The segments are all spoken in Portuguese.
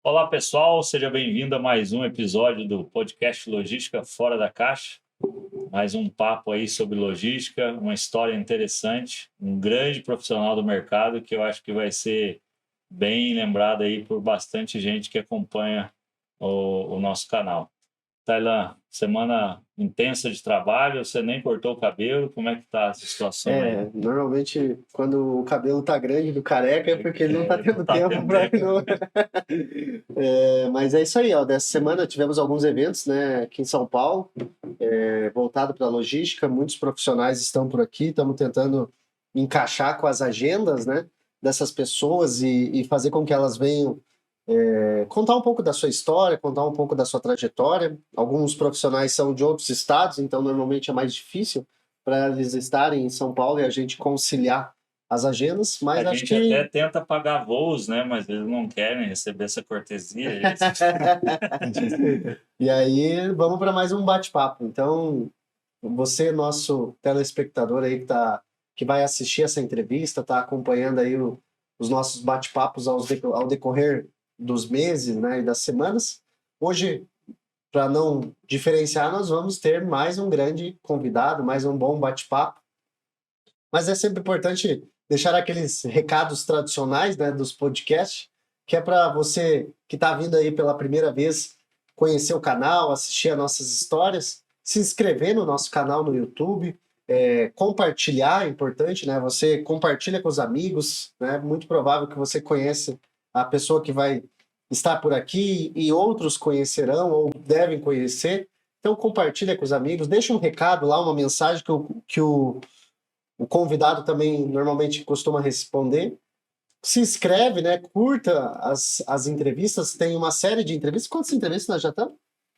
Olá, pessoal, seja bem-vindo a mais um episódio do podcast Logística Fora da Caixa. Mais um papo aí sobre logística, uma história interessante, um grande profissional do mercado que eu acho que vai ser bem lembrado aí por bastante gente que acompanha o nosso canal. Tailan, semana intensa de trabalho, você nem cortou o cabelo, como é que tá essa situação aí? Normalmente quando o cabelo tá grande do careca é porque ele não tá Não tendo tá tempo tendo para. tempo. Mas é isso aí, ó. Dessa semana tivemos alguns eventos, né, aqui em São Paulo, voltado para a logística. Muitos profissionais estão por aqui, estamos tentando encaixar com as agendas, né, dessas pessoas e fazer com que elas venham contar um pouco da sua história, contar um pouco da sua trajetória. Alguns profissionais são de outros estados, então normalmente é mais difícil para eles estarem em São Paulo e a gente conciliar as agendas, mas A acho gente até que. tenta pagar voos, né? Mas eles não querem receber essa cortesia. E aí, vamos para mais um bate-papo. Então, você, nosso telespectador aí que vai assistir essa entrevista, está acompanhando aí os nossos bate-papos ao decorrer dos meses, né, e das semanas. Hoje, para não diferenciar, nós vamos ter mais um grande convidado, mais um bom bate-papo. Mas é sempre importante deixar aqueles recados tradicionais, né, dos podcasts, que é para você que está vindo aí pela primeira vez conhecer o canal, assistir as nossas histórias, se inscrever no nosso canal no YouTube, compartilhar, é importante, né? Você compartilha com os amigos, né? Muito provável que você conheça a pessoa que vai estar por aqui e outros conhecerão ou devem conhecer. Então compartilha com os amigos, deixa um recado lá, uma mensagem que o convidado também normalmente costuma responder. Se inscreve, né? Curta as entrevistas. Tem uma série de entrevistas. Quantas entrevistas nós já estamos?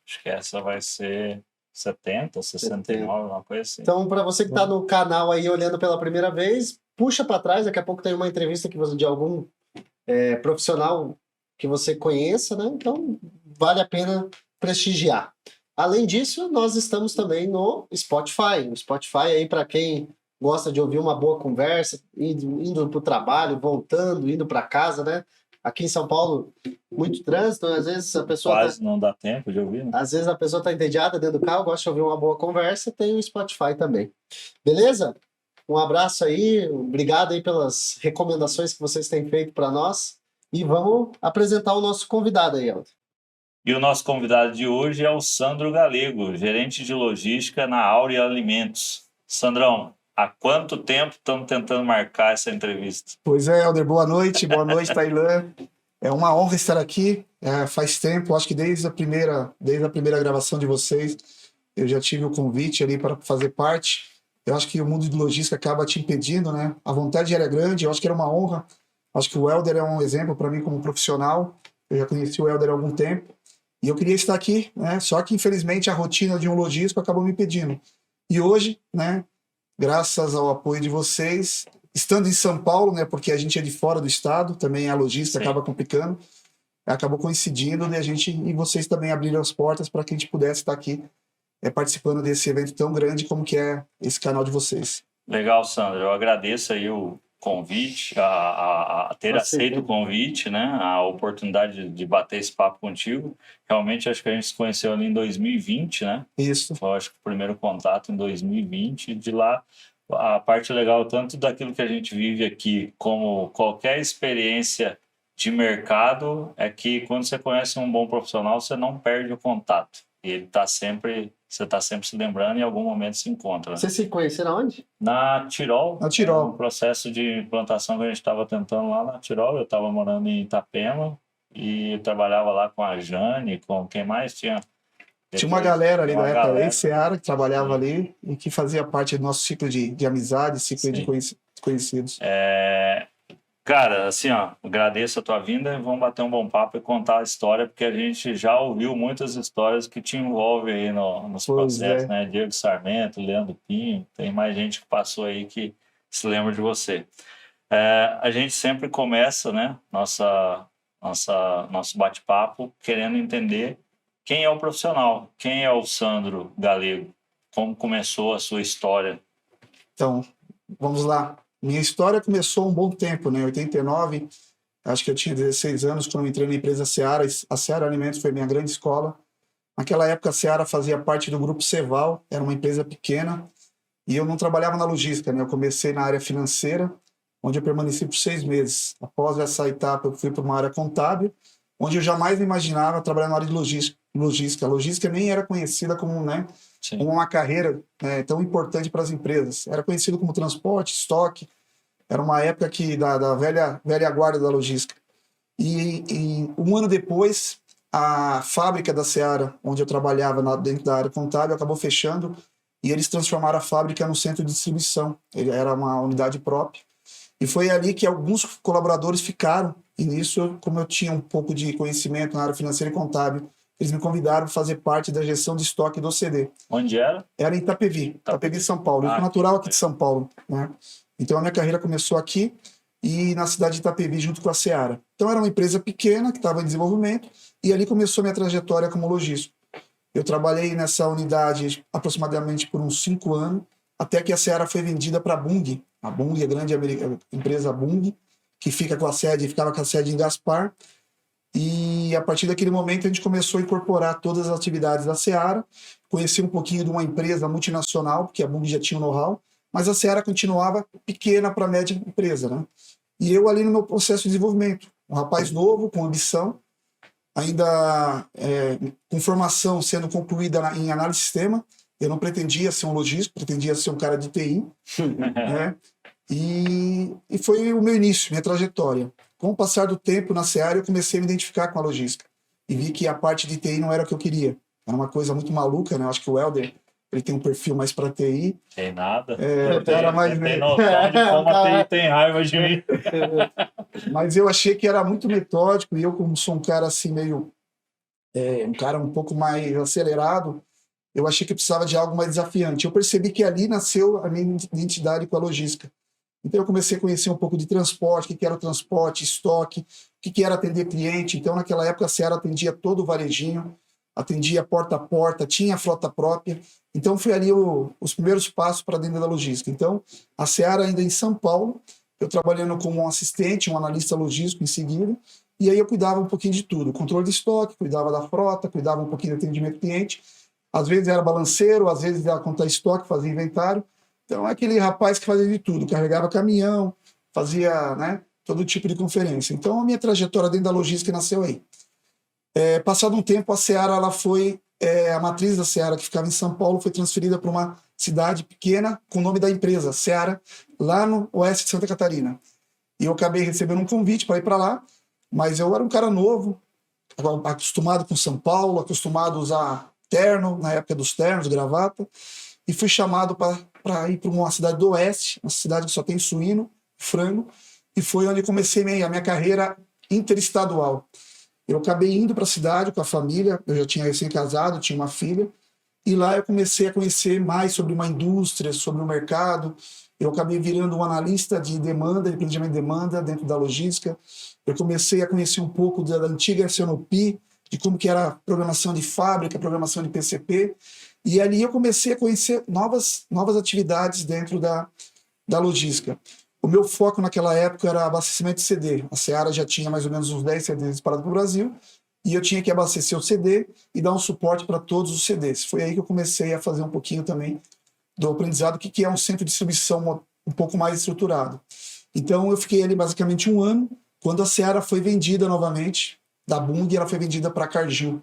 Acho que essa vai ser 70, 69, uma coisa assim. Então, para você que está no canal aí olhando pela primeira vez, puxa para trás. Daqui a pouco tem uma entrevista de algum profissional que você conheça, né? Então, vale a pena prestigiar. Além disso, nós estamos também no Spotify. O Spotify aí para quem gosta de ouvir uma boa conversa, indo para o trabalho, voltando, indo para casa, né? Aqui em São Paulo, muito trânsito, às vezes a pessoa Quase não dá tempo de ouvir, né? às vezes a pessoa está entediada dentro do carro, gosta de ouvir uma boa conversa, tem o Spotify também. Beleza? Um abraço aí, obrigado aí pelas recomendações que vocês têm feito para nós. E vamos apresentar o nosso convidado aí, Elton. E o nosso convidado de hoje é o Sandro Galego, gerente de logística na Áurea Alimentos. Sandrão, há quanto tempo estamos tentando marcar essa entrevista? Pois é, Helder, boa noite, Tailan. É uma honra estar aqui. Faz tempo, acho que desde a primeira gravação de vocês, eu já tive o convite ali para fazer parte. Eu acho que o mundo de logística acaba te impedindo, né? A vontade era grande, eu acho que era uma honra. Acho que o Helder é um exemplo para mim como profissional. Eu já conheci o Helder há algum tempo. E eu queria estar aqui, né? Só que, infelizmente, a rotina de um logístico acabou me impedindo. E hoje, né? Graças ao apoio de vocês, estando em São Paulo, né, porque a gente é de fora do estado, também a logística acaba complicando, acabou coincidindo e a gente e vocês também abriram as portas para que a gente pudesse estar aqui participando desse evento tão grande como que é esse canal de vocês. Legal, Sandro. Eu agradeço aí o convite, a ter aceito o convite, né? A oportunidade de bater esse papo contigo. Realmente, acho que a gente se conheceu ali em 2020, né? Isso. Foi, acho que o primeiro contato em 2020. De lá, a parte legal, tanto daquilo que a gente vive aqui, como qualquer experiência de mercado, é que quando você conhece um bom profissional, você não perde o contato. E ele está sempre... Você está sempre se lembrando e em algum momento se encontra. Né? Vocês se conheceram onde? Na Tirol. Na Tirol. No processo de implantação que a gente estava tentando lá na Tirol. Eu estava morando em Itapema e trabalhava lá com a Jane, com quem mais tinha. Tinha uma galera ali da época, ex-Seara, que trabalhava ali e que fazia parte do nosso ciclo de amizade, ciclo de conhecidos. Cara, assim, ó, agradeço a tua vinda e vamos bater um bom papo e contar a história, porque a gente já ouviu muitas histórias que te envolvem aí nos processos, né? Diego Sarmento, Leandro Pinho, tem mais gente que passou aí que se lembra de você. A gente sempre começa, né, nosso bate-papo querendo entender quem é o profissional, quem é o Sandro Galego, como começou a sua história. Então, vamos lá. Minha história começou há um bom tempo, né? Em 89, Acho que eu tinha 16 anos quando eu entrei na empresa Seara. A Seara Alimentos foi minha grande escola. Naquela época, a Seara fazia parte do grupo Ceval, era uma empresa pequena, e eu não trabalhava na logística, né? Eu comecei na área financeira, onde eu permaneci por 6 meses. Após essa etapa, eu fui para uma área contábil, onde eu jamais imaginava trabalhar na área de logística. A logística nem era conhecida como, né, como uma carreira, né, tão importante para as empresas. Era conhecido como transporte, estoque. Era uma época da velha guarda da logística. E um ano depois, a fábrica da Seara, onde eu trabalhava dentro da área contábil, acabou fechando e eles transformaram a fábrica no centro de distribuição. Ele era uma unidade própria. E foi ali que alguns colaboradores ficaram. E nisso, como eu tinha um pouco de conhecimento na área financeira e contábil, eles me convidaram para fazer parte da gestão de estoque do CD. Onde era? Era em Itapevi, São Paulo. Eu sou natural aqui de São Paulo, né? Então a minha carreira começou aqui e na cidade de Itapevi, junto com a Seara. Então era uma empresa pequena que estava em desenvolvimento e ali começou a minha trajetória como logístico. Eu trabalhei nessa unidade aproximadamente por uns 5 anos, até que a Seara foi vendida para a Bunge. A Bunge, a grande empresa Bunge, que ficava com a sede em Gaspar. E a partir daquele momento a gente começou a incorporar todas as atividades da Seara, conheci um pouquinho de uma empresa multinacional, porque a Bunge já tinha um know-how, mas a Seara continuava pequena para a média empresa, né? E eu ali no meu processo de desenvolvimento, um rapaz novo, com ambição, ainda com formação sendo concluída em análise de sistema. Eu não pretendia ser um logístico, pretendia ser um cara de TI, né? E foi o meu início, minha trajetória. Com o passar do tempo na Seara, eu comecei a me identificar com a logística e vi que a parte de TI não era o que eu queria. Era uma coisa muito maluca, né? Eu acho que o Helder, ele tem um perfil mais para TI. Tem nada. Era mais tem noção de como a TI tem raiva de mim. Mas eu achei que era muito metódico e eu, como sou um cara assim meio... um cara um pouco mais acelerado, eu achei que eu precisava de algo mais desafiante. Eu percebi que ali nasceu a minha identidade com a logística. Então eu comecei a conhecer um pouco de transporte, o que era o transporte, estoque, o que era atender cliente. Então naquela época a Seara atendia todo o varejinho, atendia porta a porta, tinha frota própria. Então foi ali os primeiros passos para dentro da logística. Então a Seara ainda em São Paulo, eu trabalhando como um assistente, um analista logístico em seguida, e aí eu cuidava um pouquinho de tudo, controle de estoque, cuidava da frota, cuidava um pouquinho do atendimento ao cliente. Às vezes era balanceiro, às vezes era contar estoque, fazia inventário. Então, é aquele rapaz que fazia de tudo, carregava caminhão, fazia, né, todo tipo de conferência. Então, a minha trajetória dentro da logística nasceu aí. Passado um tempo, a Seara, ela foi, a matriz da Seara, que ficava em São Paulo, foi transferida para uma cidade pequena com o nome da empresa, Seara, lá no oeste de Santa Catarina. E eu acabei recebendo um convite para ir para lá, mas eu era um cara novo, acostumado com São Paulo, acostumado a usar terno, na época dos ternos, gravata, e fui chamado para ir para uma cidade do oeste, uma cidade que só tem suíno, frango, e foi onde comecei a minha carreira interestadual. Eu acabei indo para a cidade com a família, eu já tinha recém-casado, tinha uma filha, e lá eu comecei a conhecer mais sobre uma indústria, sobre o mercado. Eu acabei virando um analista de demanda, de planejamento de demanda dentro da logística. Eu comecei a conhecer um pouco da antiga SNOP, de como que era a programação de fábrica, programação de PCP, e ali eu comecei a conhecer novas atividades dentro da logística. O meu foco naquela época era abastecimento de CD. A Seara já tinha mais ou menos uns 10 CDs disparados para o Brasil, e eu tinha que abastecer o CD e dar um suporte para todos os CDs. Foi aí que eu comecei a fazer um pouquinho também do aprendizado, que é um centro de distribuição um pouco mais estruturado. Então eu fiquei ali basicamente 1 ano, quando a Seara foi vendida novamente, da Bunge, ela foi vendida para a Cargill.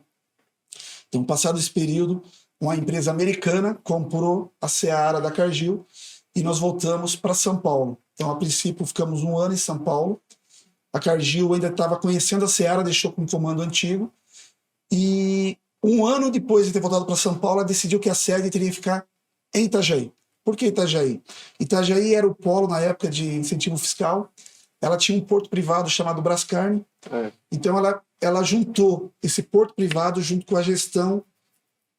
Então, passado esse período, uma empresa americana comprou a Seara da Cargill e nós voltamos para São Paulo. Então, a princípio, ficamos 1 ano em São Paulo. A Cargill ainda estava conhecendo a Seara, deixou com um comando antigo. E 1 ano depois de ter voltado para São Paulo, ela decidiu que a sede teria que ficar em Itajaí. Por que Itajaí? Itajaí era o polo, na época, de incentivo fiscal. Ela tinha um porto privado chamado Brascarne. Então, ela juntou esse porto privado junto com a gestão,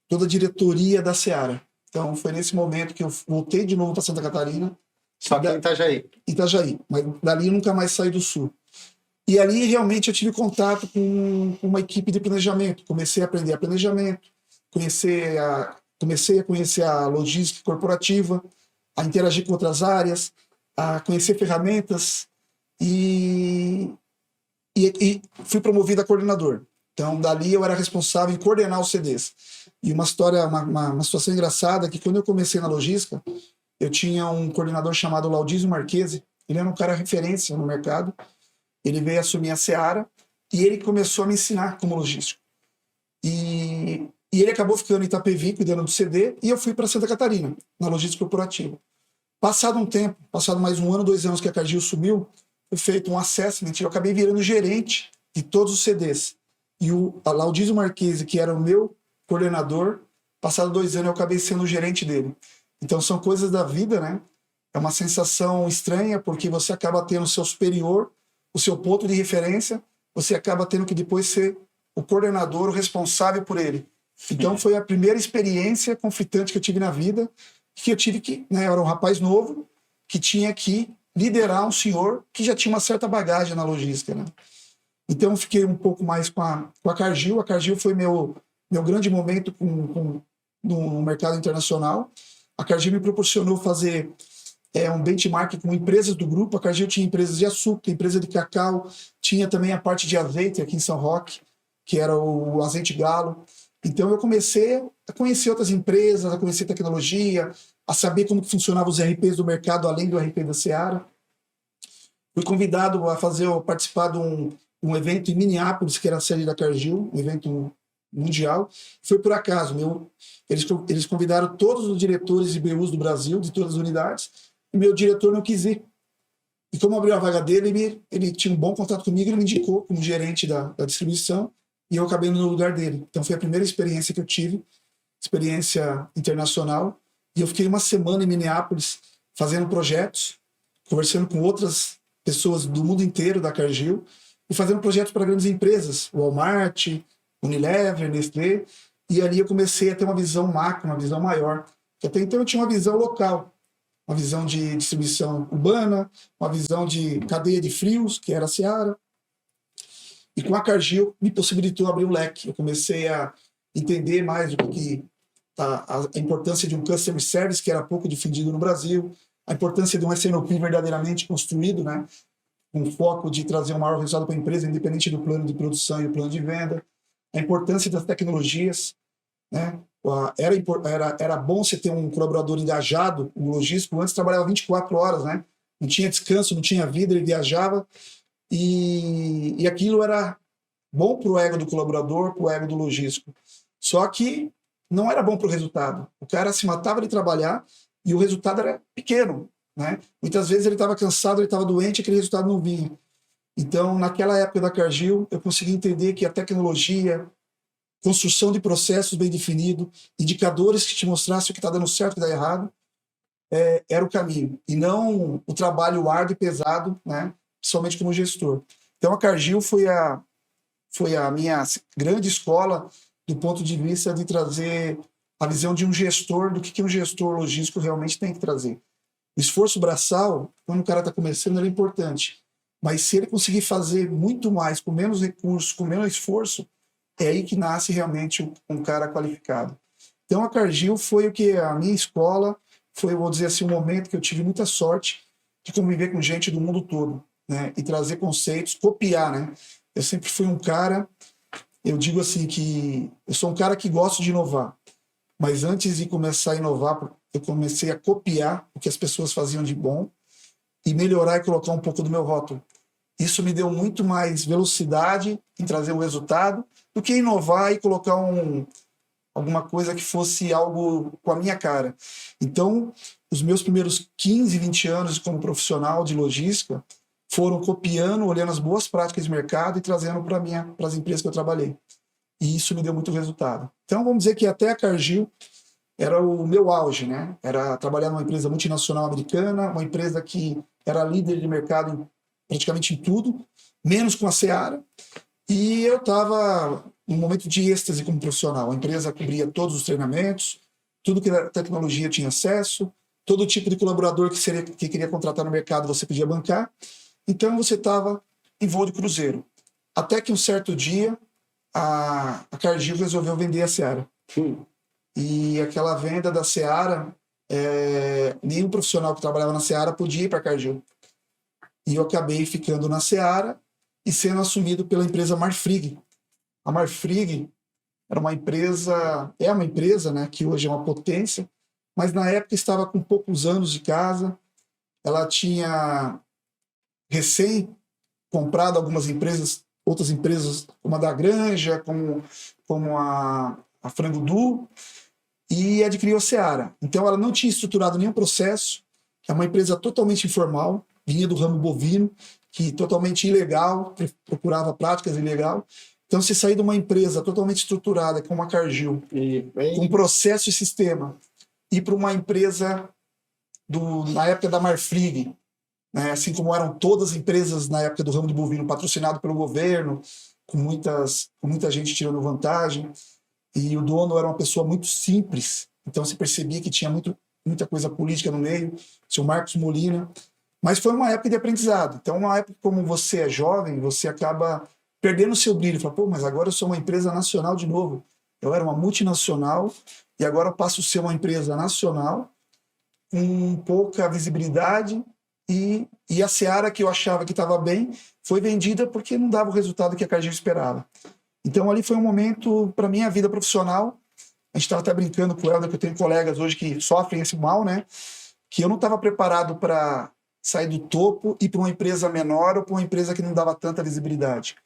toda a diretoria da Seara. Então, foi nesse momento que eu voltei de novo para Santa Catarina. Só que em Itajaí. Itajaí, mas dali eu nunca mais saí do sul. E ali, realmente, eu tive contato com uma equipe de planejamento. Comecei a aprender planejamento, comecei a conhecer a logística corporativa, a interagir com outras áreas, a conhecer ferramentas. E e fui promovido a coordenador. Então, dali eu era responsável em coordenar os CDs. E uma situação engraçada é que quando eu comecei na logística, eu tinha um coordenador chamado Laudísio Marchese. Ele era um cara referência no mercado. Ele veio assumir a Seara e ele começou a me ensinar como logístico. E ele acabou ficando em Itapevi, cuidando do CD, e eu fui para Santa Catarina, na logística corporativa. Passado um tempo, passado mais 1 ano, 2 anos que a Cargill sumiu, foi feito um assessment e eu acabei virando gerente de todos os CDs. E o Laudísio Marchese, que era o meu coordenador, passado 2 anos eu acabei sendo o gerente dele. Então são coisas da vida, né? É uma sensação estranha, porque você acaba tendo o seu superior, o seu ponto de referência, você acaba tendo que depois ser o coordenador, o responsável por ele. Então foi a primeira experiência conflitante que eu tive na vida, que eu tive que, né, eu era um rapaz novo, que tinha que liderar um senhor que já tinha uma certa bagagem na logística, né? Então eu fiquei um pouco mais com a Cargill. A Cargill foi meu grande momento no mercado internacional. A Cargill me proporcionou fazer um benchmark com empresas do grupo. A Cargill tinha empresas de açúcar, empresa de cacau, tinha também a parte de azeite aqui em São Roque, que era o azeite galo. Então eu comecei a conhecer outras empresas, a conhecer tecnologia, a saber como funcionavam os RPs do mercado, além do RP da Seara. Fui convidado a participar de um evento em Minneapolis, que era a sede da Cargill, um evento mundial. Foi por acaso. Eles convidaram todos os diretores de BUs do Brasil, de todas as unidades, e meu diretor não quis ir. E como abriu a vaga dele, ele tinha um bom contato comigo, ele me indicou como gerente da distribuição, e eu acabei no lugar dele. Então foi a primeira experiência que eu tive, experiência internacional, e eu fiquei 1 semana em Minneapolis fazendo projetos, conversando com outras pessoas do mundo inteiro da Cargill, e fazendo projetos para grandes empresas, Walmart, Unilever, Nestlé, e ali eu comecei a ter uma visão macro, uma visão maior. Até então eu tinha uma visão local, uma visão de distribuição urbana, uma visão de cadeia de frios, que era a Seara. E com a Cargill me possibilitou abrir um leque. Eu comecei a entender mais a importância de um customer service, que era pouco difundido no Brasil, a importância de um S&OP verdadeiramente construído, né, com foco de trazer um maior resultado para a empresa, independente do plano de produção e o plano de venda, a importância das tecnologias, né? Era bom você ter um colaborador engajado, um logístico. Antes trabalhava 24 horas, né? Não tinha descanso, não tinha vida, ele viajava, e aquilo era bom para o ego do colaborador, para o ego do logístico. Só que não era bom para o resultado. O cara se matava de trabalhar e o resultado era pequeno, né? Muitas vezes ele estava cansado, ele estava doente, aquele resultado não vinha. Então, naquela época da Cargill, eu consegui entender que a tecnologia, construção de processos bem definidos, indicadores que te mostrassem o que está dando certo e o que está errado, era o caminho. E não o trabalho árduo e pesado, né? Principalmente como gestor. Então, a Cargill foi a minha grande escola do ponto de vista de trazer a visão de um gestor, do que um gestor logístico realmente tem que trazer. O esforço braçal, quando o cara está começando, é importante. Mas se ele conseguir fazer muito mais, com menos recursos, com menos esforço, é aí que nasce realmente um cara qualificado. Então a Cargill foi a minha escola, foi, vou dizer assim, um momento que eu tive muita sorte de conviver com gente do mundo todo, né? E trazer conceitos, copiar, né? Eu sempre fui um cara, eu digo assim que eu sou um cara que gosta de inovar, mas antes de começar a inovar, eu comecei a copiar o que as pessoas faziam de bom e melhorar e colocar um pouco do meu rótulo. Isso me deu muito mais velocidade em trazer um resultado do que inovar e colocar alguma coisa que fosse algo com a minha cara. Então, os meus primeiros 15, 20 anos como profissional de logística foram copiando, olhando as boas práticas de mercado e trazendo para as empresas que eu trabalhei. E isso me deu muito resultado. Então, vamos dizer que até a Cargill era o meu auge, né? Era trabalhar numa empresa multinacional americana, uma empresa que era líder de mercado praticamente em tudo, menos com a Seara. E eu estava num momento de êxtase como profissional. A empresa cobria todos os treinamentos, tudo que a tecnologia tinha acesso, todo tipo de colaborador que queria contratar no mercado você podia bancar. Então você estava em voo de cruzeiro. Até que um certo dia a Cargill resolveu vender a Seara. E aquela venda da Seara, nenhum profissional que trabalhava na Seara podia ir para a Cargill. E eu acabei ficando na Seara e sendo assumido pela empresa Marfrig. A Marfrig era uma empresa, é uma empresa, né, que hoje é uma potência, mas na época estava com poucos anos de casa. Ela tinha recém comprado algumas empresas, outras empresas, como a da Granja, como a Frango Du, e adquiriu a Seara. Então ela não tinha estruturado nenhum processo, é uma empresa totalmente informal, vinha do ramo bovino, que totalmente ilegal, procurava práticas ilegais. Então, se sair de uma empresa totalmente estruturada, como a Cargill, com processo e sistema, e para uma empresa na época da Marfrig, né, assim como eram todas as empresas na época do ramo de bovino, patrocinado pelo governo, com muita gente tirando vantagem, e o dono era uma pessoa muito simples, então se percebia que tinha muita coisa política no meio, o seu Marcos Molina, mas foi uma época de aprendizado. Então, uma época como você é jovem, você acaba perdendo o seu brilho, fala, pô, mas agora eu sou uma empresa nacional de novo. Eu era uma multinacional e agora eu passo a ser uma empresa nacional com pouca visibilidade e a Seara, que eu achava que estava bem, foi vendida porque não dava o resultado que a Cargill esperava. Então ali foi um momento para minha vida profissional. A gente estava até brincando com o Helder, que eu tenho colegas hoje que sofrem esse mal, né? Que eu não estava preparado para sair do topo e para uma empresa menor ou para uma empresa que não dava tanta visibilidade.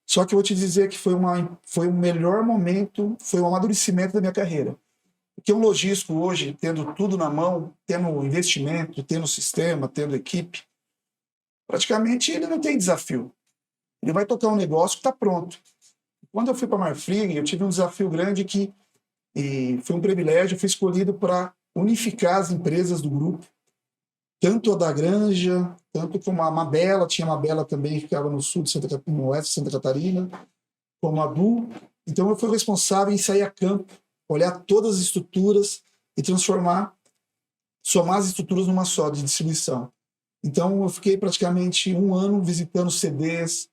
Só que eu vou te dizer que foi o melhor momento, foi um amadurecimento da minha carreira. Porque um logístico hoje, tendo tudo na mão, tendo investimento, tendo sistema, tendo equipe, praticamente ele não tem desafio. Ele vai tocar um negócio que está pronto. Quando eu fui para a Marfrig, eu tive um desafio grande e foi um privilégio, eu fui escolhido para unificar as empresas do grupo, tanto a da Granja, tanto como a Mabela, tinha a Mabela também, que ficava no sul no oeste de Santa Catarina, como a Du. Então eu fui responsável em sair a campo, olhar todas as estruturas e somar as estruturas numa só, de distribuição. Então eu fiquei praticamente um ano visitando CDs,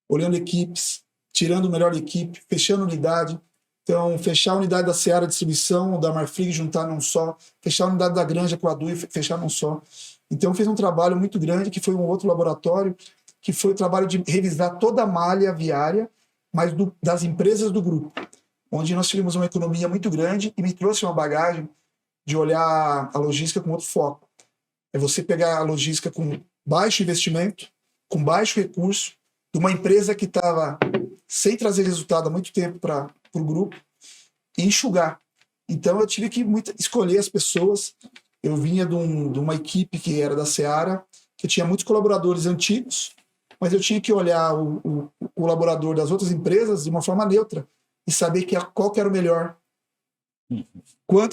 olhando equipes, tirando o melhor equipe, fechando unidade. Então, fechar a unidade da Seara Distribuição, da Marfrig, juntar num só, fechar a unidade da Granja com a Du e fechar num só. Então, eu fiz um trabalho muito grande, que foi um outro laboratório, que foi o trabalho de revisar toda a malha viária, mas das empresas do grupo, onde nós tivemos uma economia muito grande e me trouxe uma bagagem de olhar a logística com outro foco. É você pegar a logística com baixo investimento, com baixo recurso, de uma empresa que estava sem trazer resultado há muito tempo para o grupo, e enxugar. Então eu tive que escolher as pessoas. Eu vinha de uma equipe que era da Seara, que tinha muitos colaboradores antigos, mas eu tinha que olhar o colaborador das outras empresas de uma forma neutra e saber qual que era o melhor,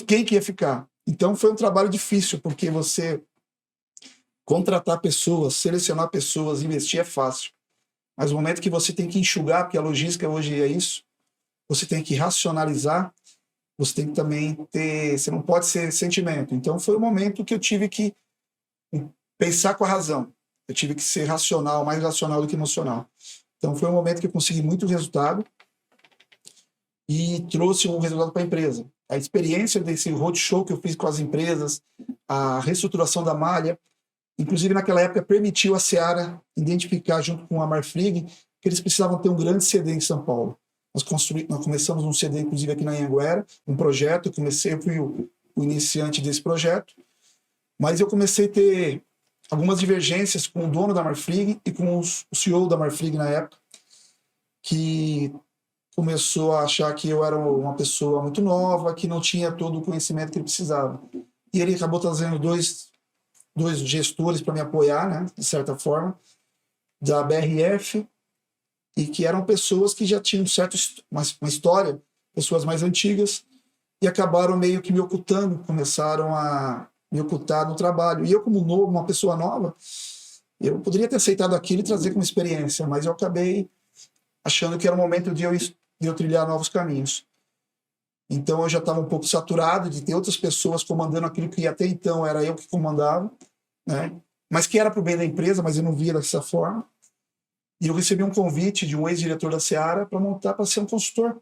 quem que ia ficar. Então foi um trabalho difícil, porque você contratar pessoas, selecionar pessoas, investir é fácil. Mas no momento que você tem que enxugar, porque a logística hoje é isso, você tem que racionalizar, você tem que também você não pode ser sentimento. Então foi o momento que eu tive que pensar com a razão. Eu tive que ser racional, mais racional do que emocional. Então foi um momento que eu consegui muito resultado e trouxe um resultado para a empresa. A experiência desse roadshow que eu fiz com as empresas, a reestruturação da malha, inclusive naquela época permitiu a Seara identificar junto com a Marfrig que eles precisavam ter um grande CD em São Paulo. Nós começamos um CD, inclusive, aqui na Anhanguera, um projeto. Eu fui o iniciante desse projeto, mas eu comecei a ter algumas divergências com o dono da Marfrig e com o CEO da Marfrig na época, que começou a achar que eu era uma pessoa muito nova, que não tinha todo o conhecimento que ele precisava. E ele acabou trazendo dois gestores para me apoiar, né, de certa forma, da BRF, e que eram pessoas que já tinham uma história, pessoas mais antigas, e acabaram meio que me ocultando, começaram a me ocultar no trabalho. E eu, como novo, uma pessoa nova, eu poderia ter aceitado aquilo e trazer como experiência, mas eu acabei achando que era o momento de eu trilhar novos caminhos. Então eu já estava um pouco saturado de ter outras pessoas comandando aquilo que até então era eu que comandava, né? Mas que era para o bem da empresa, mas eu não via dessa forma. E eu recebi um convite de um ex-diretor da Seara para ser um consultor.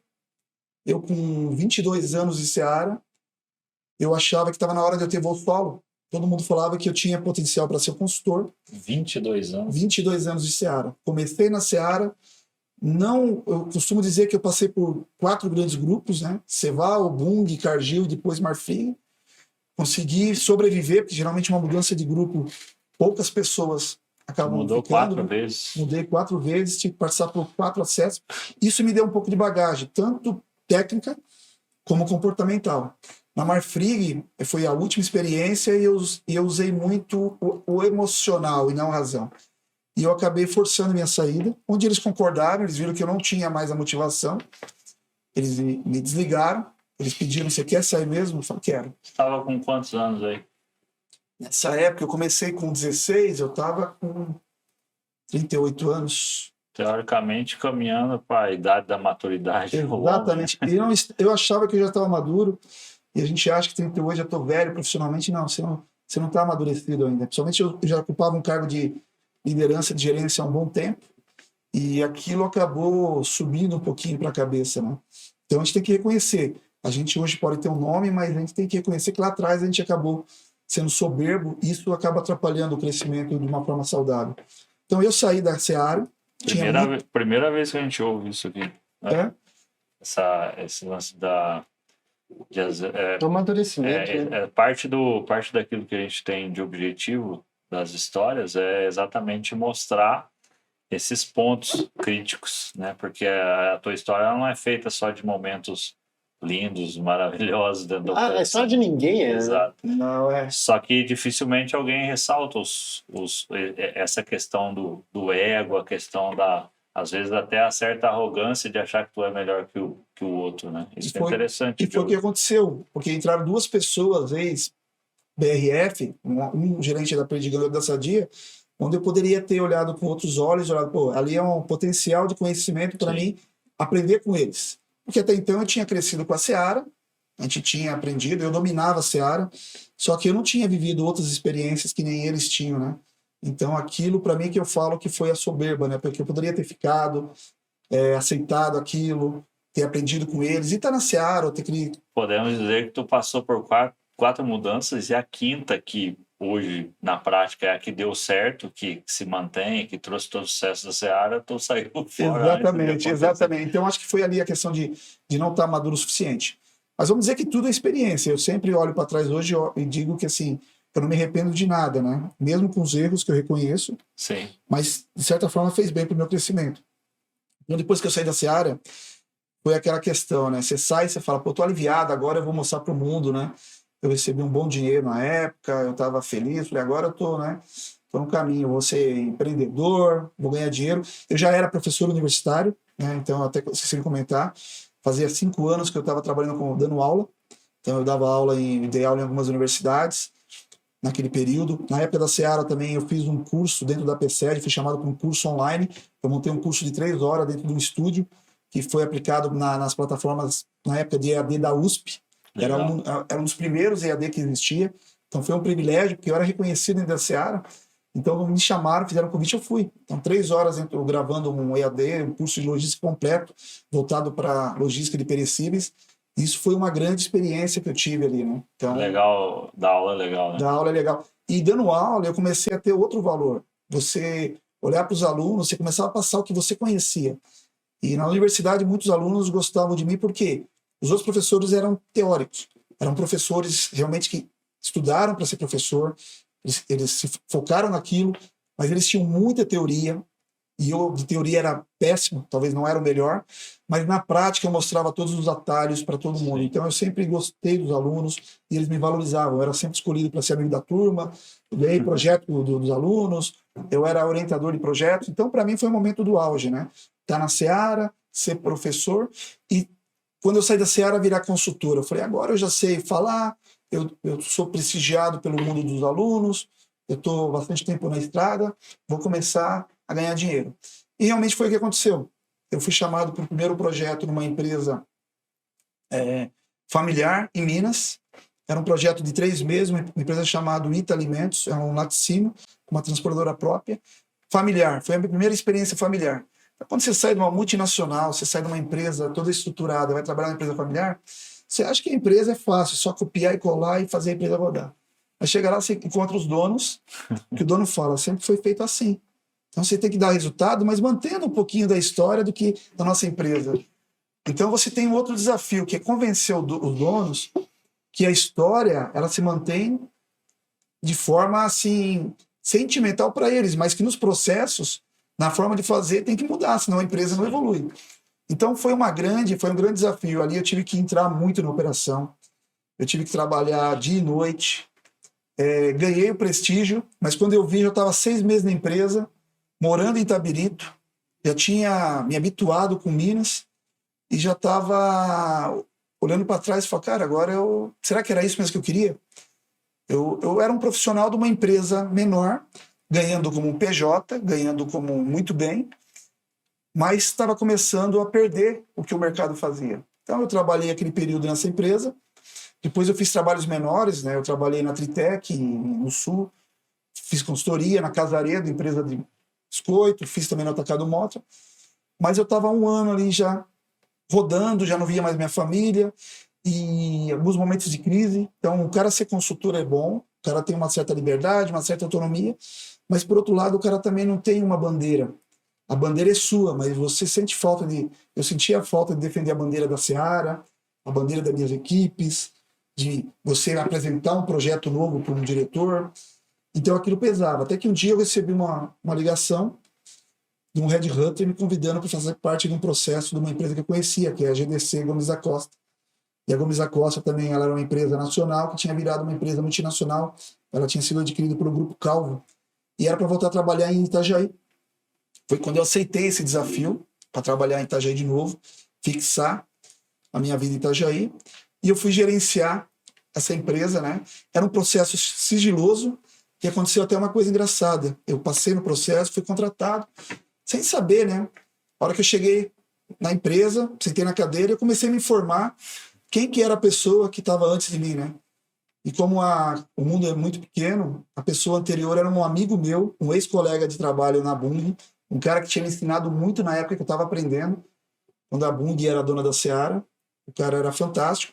Eu, com 22 anos de Seara, eu achava que estava na hora de eu ter voo solo. Todo mundo falava que eu tinha potencial para ser consultor. 22 anos. 22 anos de Seara. Comecei na Seara. Não, eu costumo dizer que eu passei por 4 grandes grupos, né? Ceval, Bung, Cargill e depois Marfrig. Consegui sobreviver, porque geralmente uma mudança de grupo, poucas pessoas acabam Mudou ficando, 4 né? vezes. Mudei 4 vezes, tive que passar por 4 acessos. Isso me deu um pouco de bagagem, tanto técnica como comportamental. Na Marfrig, foi a última experiência e eu usei muito o emocional e não a razão. E eu acabei forçando minha saída, onde eles concordaram, eles viram que eu não tinha mais a motivação, eles me desligaram, eles pediram, você quer sair mesmo? Eu falei, quero. Você estava com quantos anos aí? Nessa época, eu comecei com 16, eu estava com 38 anos. Teoricamente, caminhando para a idade da maturidade. Exatamente. E eu achava que eu já estava maduro, e a gente acha que 38 já estou velho profissionalmente. Não, você não está amadurecido ainda. Principalmente eu já ocupava um cargo de liderança, de gerência há um bom tempo, e aquilo acabou subindo um pouquinho para a cabeça, né? Então a gente tem que reconhecer. A gente hoje pode ter um nome, mas a gente tem que reconhecer que lá atrás a gente acabou sendo soberbo, e isso acaba atrapalhando o crescimento de uma forma saudável. Então eu saí da Seara. Primeira vez que a gente ouve isso aqui. Né? Esse lance do amadurecimento. Parte daquilo que a gente tem de objetivo das histórias é exatamente mostrar esses pontos críticos, né? Porque a tua história não é feita só de momentos lindos, maravilhosos dentro do a história de ninguém é. Exato. Não é. Só que dificilmente alguém ressalta essa questão do ego, a questão às vezes até a certa arrogância de achar que tu é melhor que o outro, né? Isso é interessante. E foi o que aconteceu, porque entraram 2 pessoas, ex-BRF, um gerente da Perdigão da Sadia, onde eu poderia ter olhado com outros olhos, ali é um potencial de conhecimento para mim aprender com eles. Porque até então eu tinha crescido com a Seara, a gente tinha aprendido, eu dominava a Seara, só que eu não tinha vivido outras experiências que nem eles tinham, né? Então aquilo para mim que eu falo que foi a soberba, né? Porque eu poderia ter ficado, aceitado aquilo, ter aprendido com eles, e estar na Seara, Podemos dizer que tu passou por 4 mudanças, e a quinta que hoje, na prática, é a que deu certo, que se mantém, que trouxe todo o sucesso da Seara, tu saiu fora. Exatamente. Então, acho que foi ali a questão de não estar maduro o suficiente. Mas vamos dizer que tudo é experiência. Eu sempre olho para trás hoje e digo que, assim, eu não me arrependo de nada, né? Mesmo com os erros que eu reconheço. Sim. Mas, de certa forma, fez bem para o meu crescimento. Então, depois que eu saí da Seara, foi aquela questão, né? Você sai e você fala, pô, tô aliviado, agora eu vou mostrar para o mundo, né? Eu recebi um bom dinheiro na época, eu estava feliz, falei, agora eu tô no caminho, vou ser empreendedor, vou ganhar dinheiro. Eu já era professor universitário, né? Então até esqueci de comentar, fazia 5 anos que eu estava trabalhando dando aula, então eu dei aula em algumas universidades naquele período. Na época da Seara também eu fiz um curso dentro da PSED, fui chamado para um curso online, eu montei um curso de 3 horas dentro de um estúdio, que foi aplicado nas plataformas, na época de EAD da USP. Era um dos primeiros EAD que existia. Então foi um privilégio, porque eu era reconhecido dentro da Seara. Então me chamaram, fizeram um convite, eu fui. Então 3 horas gravando um EAD, um curso de logística completo, voltado para logística de perecíveis. Isso foi uma grande experiência que eu tive ali, né? Então, legal, dar aula é legal, né? Dar aula é legal. E dando aula, eu comecei a ter outro valor. Você olhar para os alunos, você começava a passar o que você conhecia. E na universidade, muitos alunos gostavam de mim porque os outros professores eram teóricos. Eram professores realmente que estudaram para ser professor, eles se focaram naquilo, mas eles tinham muita teoria, e eu de teoria era péssimo, talvez não era o melhor, mas na prática eu mostrava todos os atalhos para todo mundo. Então eu sempre gostei dos alunos e eles me valorizavam. Eu era sempre escolhido para ser amigo da turma, eu ganhei projeto dos alunos, eu era orientador de projetos. Então para mim foi o momento do auge, né? Estar na Seara, ser professor, e quando eu saí da Seara virar consultor, eu falei, agora eu já sei falar, eu sou prestigiado pelo mundo dos alunos, eu estou bastante tempo na estrada, vou começar a ganhar dinheiro. E realmente foi o que aconteceu. Eu fui chamado para o primeiro projeto numa empresa familiar em Minas. Era um projeto de 3 meses, uma empresa chamada Ita Alimentos, é um laticínio, uma transportadora própria, familiar. Foi a minha primeira experiência familiar. Quando você sai de uma multinacional, você sai de uma empresa toda estruturada, vai trabalhar na empresa familiar, você acha que a empresa é fácil, só copiar e colar e fazer a empresa rodar. Aí chega lá, você encontra os donos, que o dono fala, sempre foi feito assim. Então você tem que dar resultado, mas mantendo um pouquinho da história da nossa empresa. Então você tem um outro desafio, que é convencer os donos que a história ela se mantém de forma assim sentimental para eles, mas que nos processos, na forma de fazer, tem que mudar, senão a empresa não evolui. Então foi um grande desafio. Ali eu tive que entrar muito na operação, eu tive que trabalhar dia e noite, ganhei o prestígio, mas quando eu vi, eu estava 6 meses na empresa, morando em Itabirito, já tinha me habituado com Minas e já estava olhando para trás e falando, cara, agora será que era isso mesmo que eu queria? Eu era um profissional de uma empresa menor, ganhando como um PJ, ganhando como muito bem, mas estava começando a perder o que o mercado fazia. Então eu trabalhei aquele período nessa empresa, depois eu fiz trabalhos menores, né? Eu trabalhei na Tritec, no Sul, fiz consultoria na Casaredo, empresa de biscoito, fiz também no Atacado Moto, mas eu estava 1 ano ali já rodando, já não via mais minha família, e alguns momentos de crise. Então, o cara ser consultor é bom, o cara tem uma certa liberdade, uma certa autonomia, mas, por outro lado, o cara também não tem uma bandeira. A bandeira é sua, mas você sente falta de... Eu sentia falta de defender a bandeira da Seara, a bandeira das minhas equipes, de você apresentar um projeto novo para um diretor. Então, aquilo pesava. Até que um dia eu recebi uma ligação de um headhunter me convidando para fazer parte de um processo de uma empresa que eu conhecia, que é a GDC Gomes da Costa. E a Gomes da Costa também ela era uma empresa nacional que tinha virado uma empresa multinacional. Ela tinha sido adquirida pelo Grupo Calvo. E era para voltar a trabalhar em Itajaí. Foi quando eu aceitei esse desafio para trabalhar em Itajaí de novo, fixar a minha vida em Itajaí. E eu fui gerenciar essa empresa, né? Era um processo sigiloso e aconteceu até uma coisa engraçada. Eu passei no processo, fui contratado, sem saber, né? A hora que eu cheguei na empresa, sentei na cadeira, eu comecei a me informar quem que era a pessoa que estava antes de mim, né? E como o mundo é muito pequeno, a pessoa anterior era um amigo meu, um ex-colega de trabalho na Bung, um cara que tinha me ensinado muito na época que eu estava aprendendo, quando a Bung era dona da Seara. O cara era fantástico.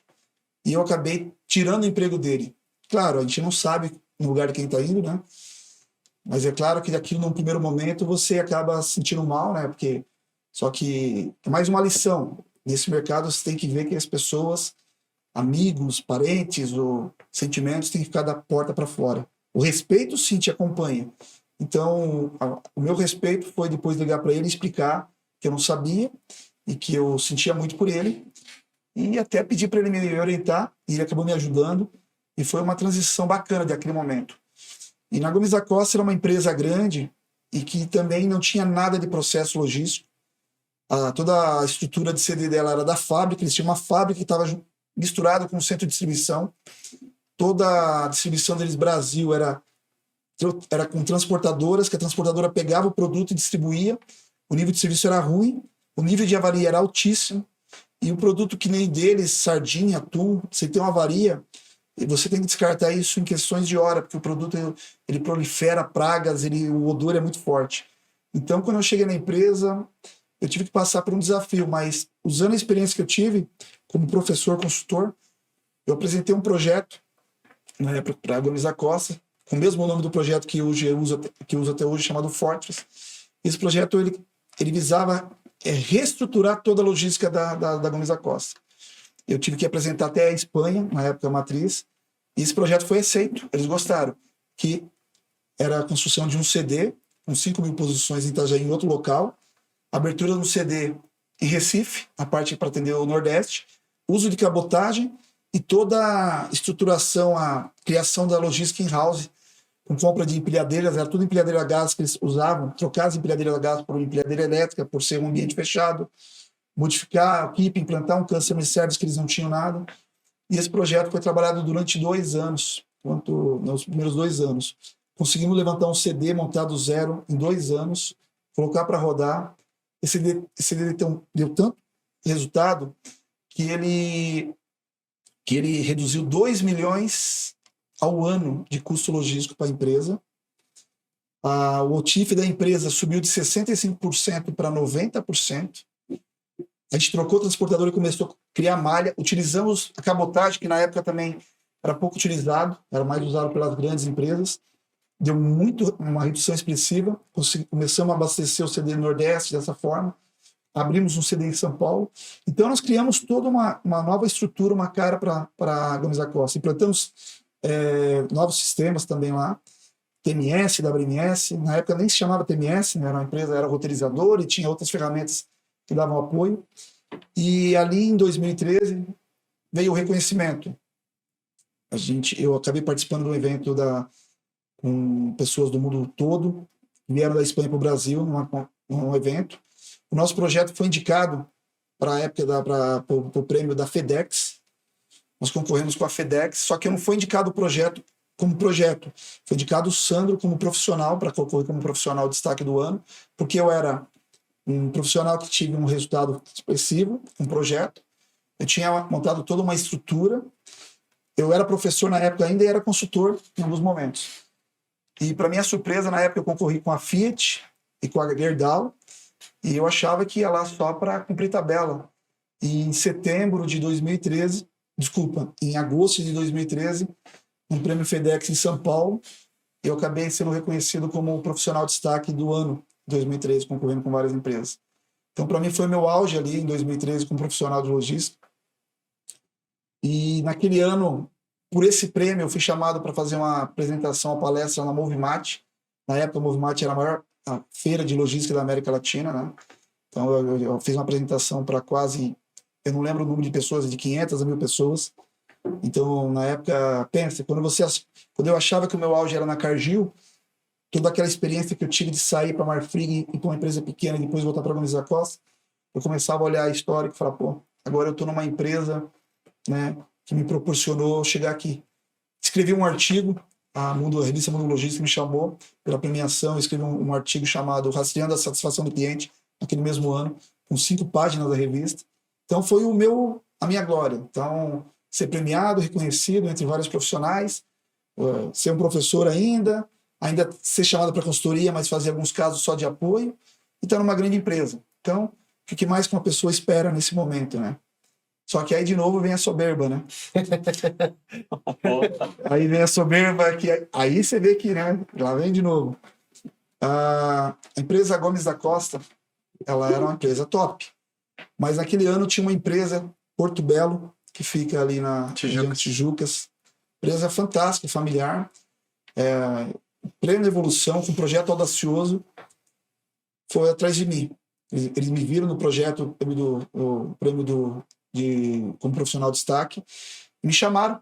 E eu acabei tirando o emprego dele. Claro, a gente não sabe no lugar de quem está indo, né? Mas é claro que aquilo, num primeiro momento, você acaba se sentindo mal, né? Porque... Só que é mais uma lição. Nesse mercado, você tem que ver que as pessoas, amigos, parentes ou sentimentos, têm que ficar da porta para fora. O respeito, sim, te acompanha. Então, o meu respeito foi depois ligar para ele e explicar que eu não sabia e que eu sentia muito por ele. E até pedir para ele me orientar, e ele acabou me ajudando. E foi uma transição bacana daquele momento. E na Gomes da Costa era uma empresa grande e que também não tinha nada de processo logístico. Toda a estrutura de CD dela era da fábrica, eles tinham uma fábrica que estava misturada com o centro de distribuição. Toda a distribuição deles Brasil era com transportadoras, que a transportadora pegava o produto e distribuía. O nível de serviço era ruim, o nível de avaria era altíssimo, e o produto que nem deles, sardinha, atum, você tem uma avaria, e você tem que descartar isso em questões de hora, porque o produto ele prolifera pragas, o odor é muito forte. Então, quando eu cheguei na empresa, eu tive que passar por um desafio, mas usando a experiência que eu tive como professor, consultor, eu apresentei um projeto na época para a Gomes da Costa, com o mesmo nome do projeto que eu uso até hoje, chamado Fortress. Esse projeto ele visava reestruturar toda a logística da Gomes da Costa. Eu tive que apresentar até a Espanha, na época matriz, e esse projeto foi aceito. Eles gostaram, que era a construção de um CD, com 5.000 posições em Itajaí, em outro local, abertura no CD em Recife, a parte para atender o Nordeste, uso de cabotagem e toda a estruturação, a criação da logística in-house, com compra de empilhadeiras, era tudo empilhadeira a gás que eles usavam, trocar as empilhadeiras a gás por uma empilhadeira elétrica, por ser um ambiente fechado, modificar a equipe, implantar um customer service que eles não tinham nada. E esse projeto foi trabalhado durante 2 anos, nos primeiros 2 anos. Conseguimos levantar um CD montado do zero em 2 anos, colocar para rodar. Esse CD deu tanto resultado que ele reduziu 2 milhões ao ano de custo logístico para a empresa. O OTIF da empresa subiu de 65% para 90%. A gente trocou o transportador e começou a criar malha. Utilizamos a cabotagem, que na época também era pouco utilizado, era mais usado pelas grandes empresas. Deu uma redução expressiva. Começamos a abastecer o CD do Nordeste dessa forma. Abrimos um CD em São Paulo. Então, nós criamos toda uma nova estrutura, uma cara para a Gomes da Costa. Implantamos novos sistemas também lá. TMS, WMS. Na época nem se chamava TMS, né? Era uma empresa, era roteirizador e tinha outras ferramentas que davam apoio. E ali, em 2013, veio o reconhecimento. Eu acabei participando de um evento com pessoas do mundo todo, que vieram da Espanha para o Brasil, num evento. O nosso projeto foi indicado para a época para o prêmio da FedEx. Nós concorremos com a FedEx, só que não foi indicado o projeto como projeto. Foi indicado o Sandro como profissional, para concorrer como profissional de destaque do ano, porque eu era um profissional que tive um resultado expressivo, um projeto. Eu tinha montado toda uma estrutura. Eu era professor na época ainda e era consultor em alguns momentos. E, para minha surpresa, na época eu concorri com a Fiat e com a Gerdau, e eu achava que ia lá só para cumprir tabela. E em agosto de 2013, no Prêmio FedEx em São Paulo, eu acabei sendo reconhecido como o profissional de destaque do ano, 2013, concorrendo com várias empresas. Então, para mim, foi meu auge ali em 2013 como profissional de logística. E naquele ano, por esse prêmio, eu fui chamado para fazer uma apresentação, uma palestra na Movimat. Na época, a Movimat era a maior feira de logística da América Latina, né? Então, eu fiz uma apresentação para quase, eu não lembro o número de pessoas, de 500 a 1.000 pessoas. Então, na época, pensa, quando eu achava que o meu auge era na Cargill, toda aquela experiência que eu tive de sair para a Marfrig e para uma empresa pequena e depois voltar para a Gomes da Costa, eu começava a olhar a história e falar, pô, agora eu estou numa empresa, né, que me proporcionou chegar aqui. Escrevi um artigo, a revista Mundo Logística me chamou pela premiação, eu escrevi um artigo chamado Rastreando a Satisfação do Cliente, naquele mesmo ano, com 5 páginas da revista. Então foi a minha glória. Então, ser premiado, reconhecido entre vários profissionais, ser um professor ainda ser chamado para consultoria, mas fazer alguns casos só de apoio, e estar numa grande empresa. Então, o que mais que uma pessoa espera nesse momento, né? Só que aí, de novo, vem a soberba, né? Aí vem a soberba, aí você vê que, né? Lá vem de novo. A empresa Gomes da Costa, ela era uma empresa top. Mas naquele ano tinha uma empresa, Porto Belo, que fica ali na Tijucas. Empresa fantástica, familiar. Plena evolução, com um projeto audacioso, foi atrás de mim. Eles me viram no projeto, o prêmio como profissional de destaque, me chamaram,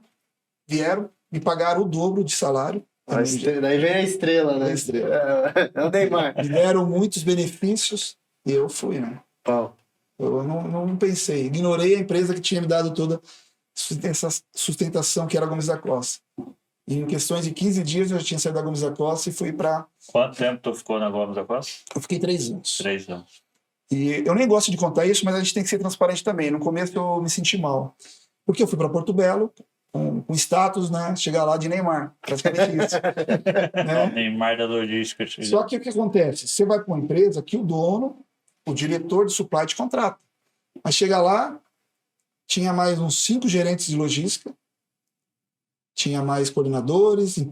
vieram, me pagaram o dobro de salário. Daí vem a estrela, né? É o Neymar. Me deram muitos benefícios e eu fui, né? Pau. Eu não pensei, ignorei a empresa que tinha me dado toda a sustentação, que era a Gomes da Costa. E em questões de 15 dias eu já tinha saído da Gomes da Costa e fui para... Quanto tempo tu ficou na Gomes da Costa? Eu fiquei 3 anos. 3 anos. E eu nem gosto de contar isso, mas a gente tem que ser transparente também. No começo eu me senti mal. Porque eu fui para Porto Belo, com status, né? Chegar lá de Neymar. Praticamente isso. Né? Neymar da logística. Só que o que acontece? Você vai para uma empresa que o dono, o diretor de supply te contrata. Mas chega lá, tinha mais uns 5 gerentes de logística, tinha mais coordenadores,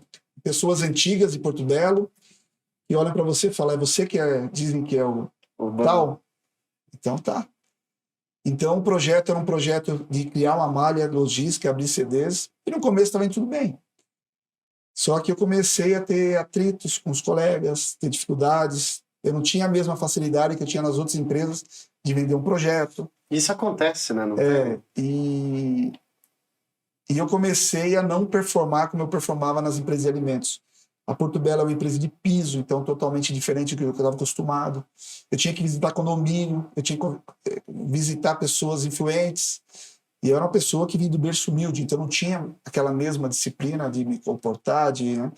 pessoas antigas de Porto Belo, e olham para você e falam, é você que dizem que é o tal? Então tá. Então o projeto era um projeto de criar uma malha logística, abrir CDs, e no começo estava indo tudo bem. Só que eu comecei a ter atritos com os colegas, ter dificuldades, eu não tinha a mesma facilidade que eu tinha nas outras empresas de vender um projeto. Isso acontece, né? E eu comecei a não performar como eu performava nas empresas de alimentos. A Porto Belo é uma empresa de piso, então totalmente diferente do que eu estava acostumado. Eu tinha que visitar condomínio, eu tinha que visitar pessoas influentes. E eu era uma pessoa que vinha do berço humilde, então não tinha aquela mesma disciplina de me comportar, né?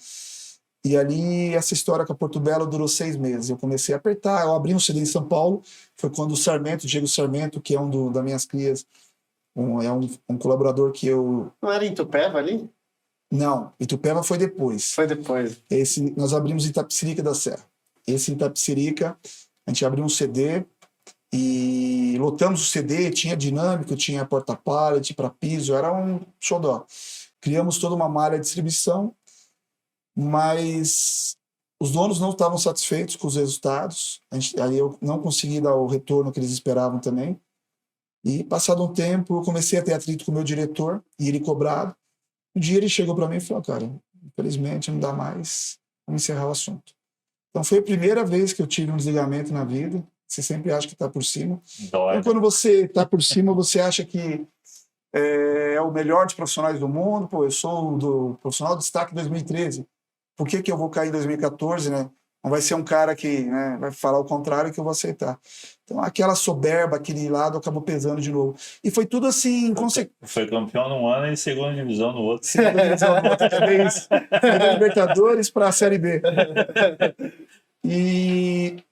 E ali, essa história com a Porto Belo durou 6 meses. Eu comecei a apertar, eu abri um CD em São Paulo, foi quando o Diego Sarmento, que é das minhas crias, um colaborador que eu... Não era em Itupeva ali? Não, Itupeva foi depois. Foi depois. Nós abrimos em Itapecerica da Serra. Esse em Itapecerica, a gente abriu um CD e lotamos o CD, tinha dinâmico, tinha porta-pallet para piso, era um xodó. criamos toda uma malha de distribuição, mas os donos não estavam satisfeitos com os resultados. Aí eu não consegui dar o retorno que eles esperavam também. E passado um tempo, eu comecei a ter atrito com o meu diretor, e ele cobrado. Um dia ele chegou para mim e falou, cara, infelizmente não dá mais, vamos encerrar o assunto. Então foi a primeira vez que eu tive um desligamento na vida. Você sempre acha que está por cima. Dói. Então, quando você está por cima, você acha que é o melhor dos profissionais do mundo. Pô, eu sou do profissional de destaque 2013. Por que eu vou cair em 2014, né? Não vai ser um cara que, né, vai falar o contrário que eu vou aceitar. Então, aquela soberba, aquele lado, acabou pesando de novo. E foi tudo assim... Foi campeão num ano e segunda divisão no outro. Segunda divisão no outro, fez da Libertadores para a Série B. E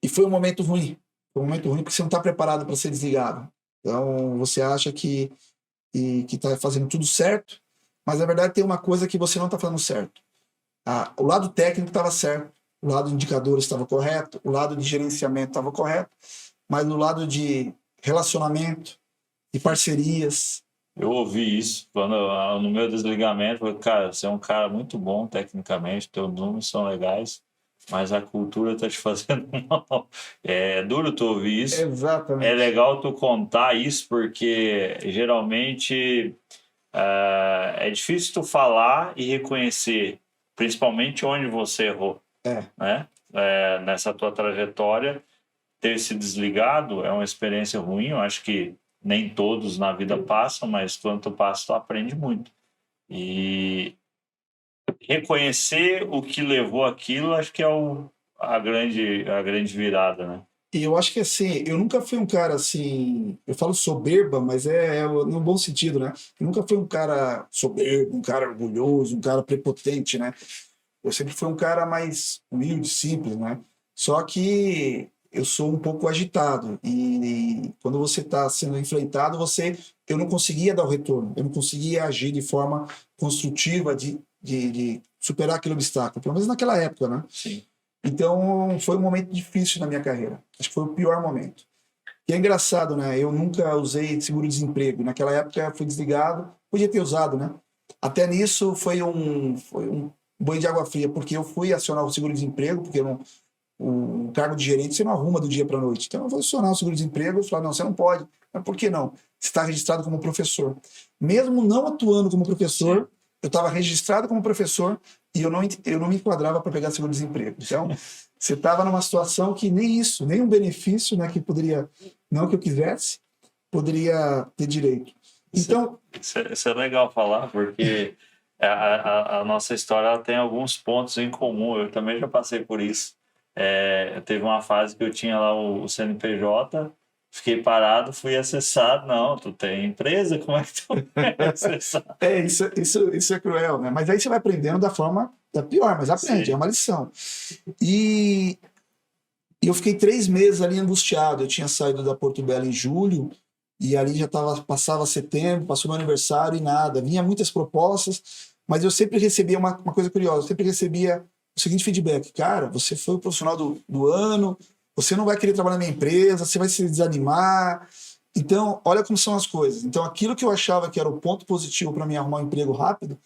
foi um momento ruim. Foi um momento ruim porque você não está preparado para ser desligado. Então, você acha que está fazendo tudo certo, mas na verdade tem uma coisa que você não está fazendo certo. O lado técnico estava certo, o lado de indicadores estava correto, o lado de gerenciamento estava correto, mas no lado de relacionamento, de parcerias... Eu ouvi isso no meu desligamento. Falei, cara, você é um cara muito bom tecnicamente, teus números são legais, mas a cultura está te fazendo mal. É duro tu ouvir isso. Exatamente. É legal tu contar isso, porque geralmente é difícil tu falar e reconhecer, principalmente onde você errou. Né? Nessa tua trajetória, ter se desligado é uma experiência ruim. Eu acho que nem todos na vida passam, mas quando tu passa, tu aprende muito. E reconhecer o que levou aquilo, acho que é a grande virada, né? E eu acho que assim, eu nunca fui um cara assim, eu falo soberba, mas é no bom sentido, né? Eu nunca fui um cara soberbo, um cara orgulhoso, um cara prepotente, né? Eu sempre fui um cara mais humilde, simples, né? Só que eu sou um pouco agitado e quando você está sendo enfrentado, eu não conseguia dar o retorno, eu não conseguia agir de forma construtiva de superar aquele obstáculo, pelo menos naquela época, né? Sim. Então, foi um momento difícil na minha carreira. Acho que foi o pior momento. E é engraçado, né? Eu nunca usei seguro-desemprego. Naquela época, eu fui desligado. Podia ter usado, né? Até nisso, foi um banho de água fria, porque eu fui acionar o seguro-desemprego, porque o cargo de gerente você não arruma do dia para a noite. Então, eu vou acionar o seguro-desemprego e falar, não, você não pode. Mas por que não? Você está registrado como professor. Mesmo não atuando como professor, eu estava registrado como professor e eu não me enquadrava para pegar seguro-desemprego. Então, você estava numa situação que nem isso, nem um benefício, né, que poderia, não que eu quisesse, poderia ter direito. Então, isso é legal falar, porque a nossa história ela tem alguns pontos em comum. Eu também já passei por isso. Teve uma fase que eu tinha lá o CNPJ, fiquei parado, fui acessar. Não, tu tem empresa, como é que tu vai acessar? Isso é cruel, né? Mas aí você vai aprendendo da forma pior, mas aprende, é uma lição. E eu fiquei 3 meses ali angustiado. Eu tinha saído da Porto Belo em julho e ali já passava setembro, passou meu aniversário e nada. Vinha muitas propostas, mas eu sempre recebia uma coisa curiosa, eu sempre recebia o seguinte feedback: cara, você foi o profissional do ano, você não vai querer trabalhar na minha empresa, você vai se desanimar. Então, olha como são as coisas. Então, aquilo que eu achava que era o ponto positivo para mim arrumar um emprego rápido,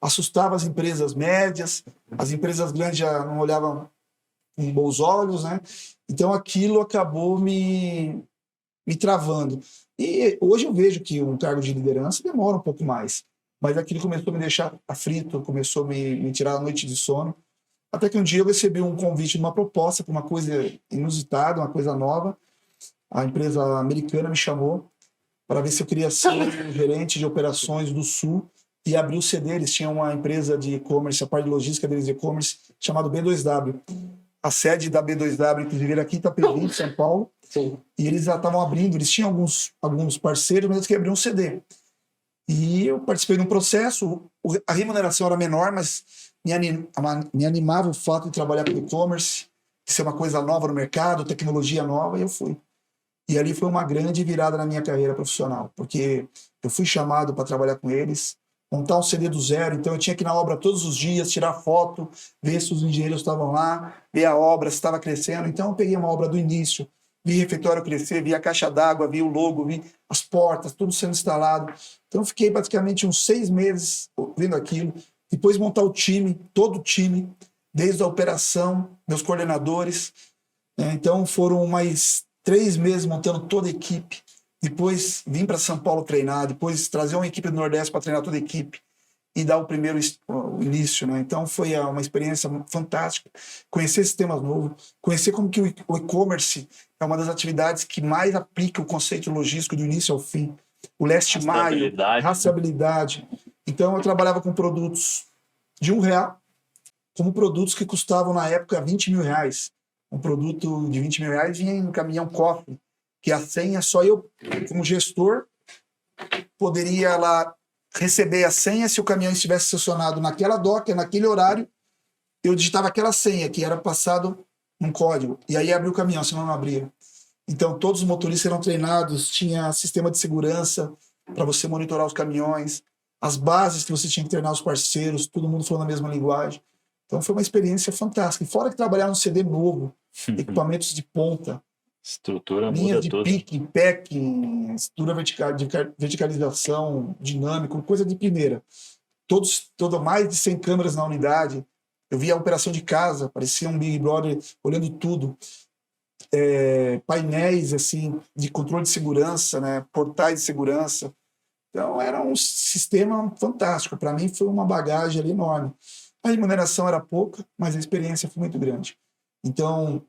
assustava as empresas médias, as empresas grandes já não olhavam com bons olhos, né? Então, aquilo acabou me travando. E hoje eu vejo que um cargo de liderança demora um pouco mais, mas aquilo começou a me deixar aflito, começou a me tirar a noite de sono. Até que um dia eu recebi um convite de uma proposta para uma coisa inusitada, uma coisa nova. A empresa americana me chamou para ver se eu queria ser o gerente de operações do Sul e abrir o CD. Eles tinham uma empresa de e-commerce, a parte de logística deles de e-commerce, chamada B2W. A sede da B2W, inclusive, era aqui em Itapevi, em São Paulo. Sim. E eles já estavam abrindo, eles tinham alguns parceiros, mas eles queriam abrir um CD. E eu participei de um processo, a remuneração era menor, mas me animava o fato de trabalhar com e-commerce, de ser uma coisa nova no mercado, tecnologia nova, e eu fui. E ali foi uma grande virada na minha carreira profissional, porque eu fui chamado para trabalhar com eles, montar um CD do zero, então eu tinha que ir na obra todos os dias, tirar foto, ver se os engenheiros estavam lá, ver a obra, se estava crescendo. Então eu peguei uma obra do início, vi refeitório crescer, vi a caixa d'água, vi o logo, vi as portas, tudo sendo instalado. Então, fiquei praticamente uns 6 meses vendo aquilo. Depois, montar o time, todo o time, desde a operação, meus coordenadores. Então, foram mais 3 meses montando toda a equipe. Depois, vim para São Paulo treinar. Depois, trazer uma equipe do Nordeste para treinar toda a equipe e dar o início, né? Então foi uma experiência fantástica, conhecer sistemas novos, conhecer como que o e-commerce é uma das atividades que mais aplica o conceito logístico do início ao fim, o last mile, rastreabilidade. Então eu trabalhava com produtos de R$1, como produtos que custavam na época R$20.000. Um produto de R$20.000 vinha em um caminhão cofre, que a senha só eu, como gestor, poderia lá receber a senha. Se o caminhão estivesse estacionado naquela doca, naquele horário, eu digitava aquela senha que era passado um código, e aí abria o caminhão, senão não abria. Então todos os motoristas eram treinados, tinha sistema de segurança para você monitorar os caminhões, as bases que você tinha que treinar os parceiros, todo mundo falando a mesma linguagem. Então foi uma experiência fantástica. E fora que trabalhar num CD novo, equipamentos de ponta, estrutura linhas muda de tudo. pique, packing, estrutura verticalização, dinâmico, coisa de primeira. Mais de 100 câmeras na unidade. Eu via a operação de casa, parecia um Big Brother olhando tudo. Painéis assim, de controle de segurança, né? Portais de segurança. Então era um sistema fantástico. Para mim foi uma bagagem ali enorme. A remuneração era pouca, mas a experiência foi muito grande. Então,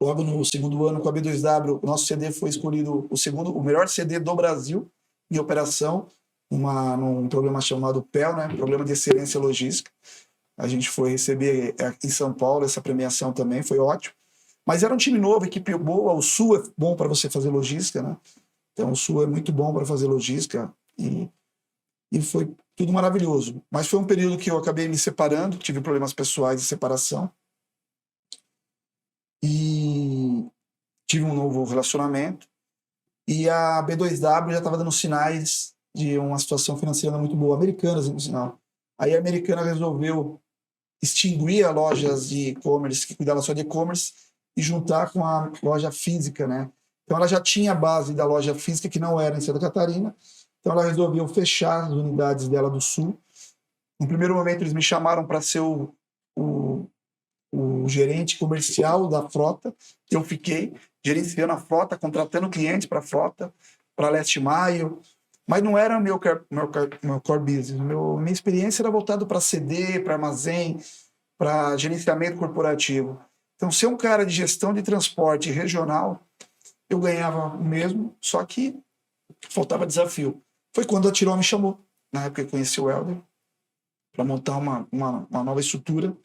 logo no segundo ano com a B2W, o nosso CD foi escolhido o melhor CD do Brasil em operação, num programa chamado PEL, né? Programa de Excelência Logística. A gente foi receber em São Paulo essa premiação também, foi ótimo. Mas era um time novo, equipe boa, o Sul é bom para você fazer logística, né? Então o Sul é muito bom para fazer logística e foi tudo maravilhoso. Mas foi um período que eu acabei me separando, tive problemas pessoais de separação. E tive um novo relacionamento, e a B2W já estava dando sinais de uma situação financeira muito boa. Americanas, no sinal. Aí a Americana resolveu extinguir as lojas de e-commerce, que cuidava só de e-commerce, e juntar com a loja física, né? Então ela já tinha a base da loja física, que não era em Santa Catarina, então ela resolveu fechar as unidades dela do Sul. No primeiro momento eles me chamaram para ser o gerente comercial da frota. Eu fiquei gerenciando a frota, contratando clientes para a frota, para Last Mile, mas não era meu core business. Minha experiência era voltada para CD, para armazém, para gerenciamento corporativo. Então, ser um cara de gestão de transporte regional, eu ganhava o mesmo, só que faltava desafio. Foi quando a Tirol me chamou, na época eu conheci o Helder, para montar uma nova estrutura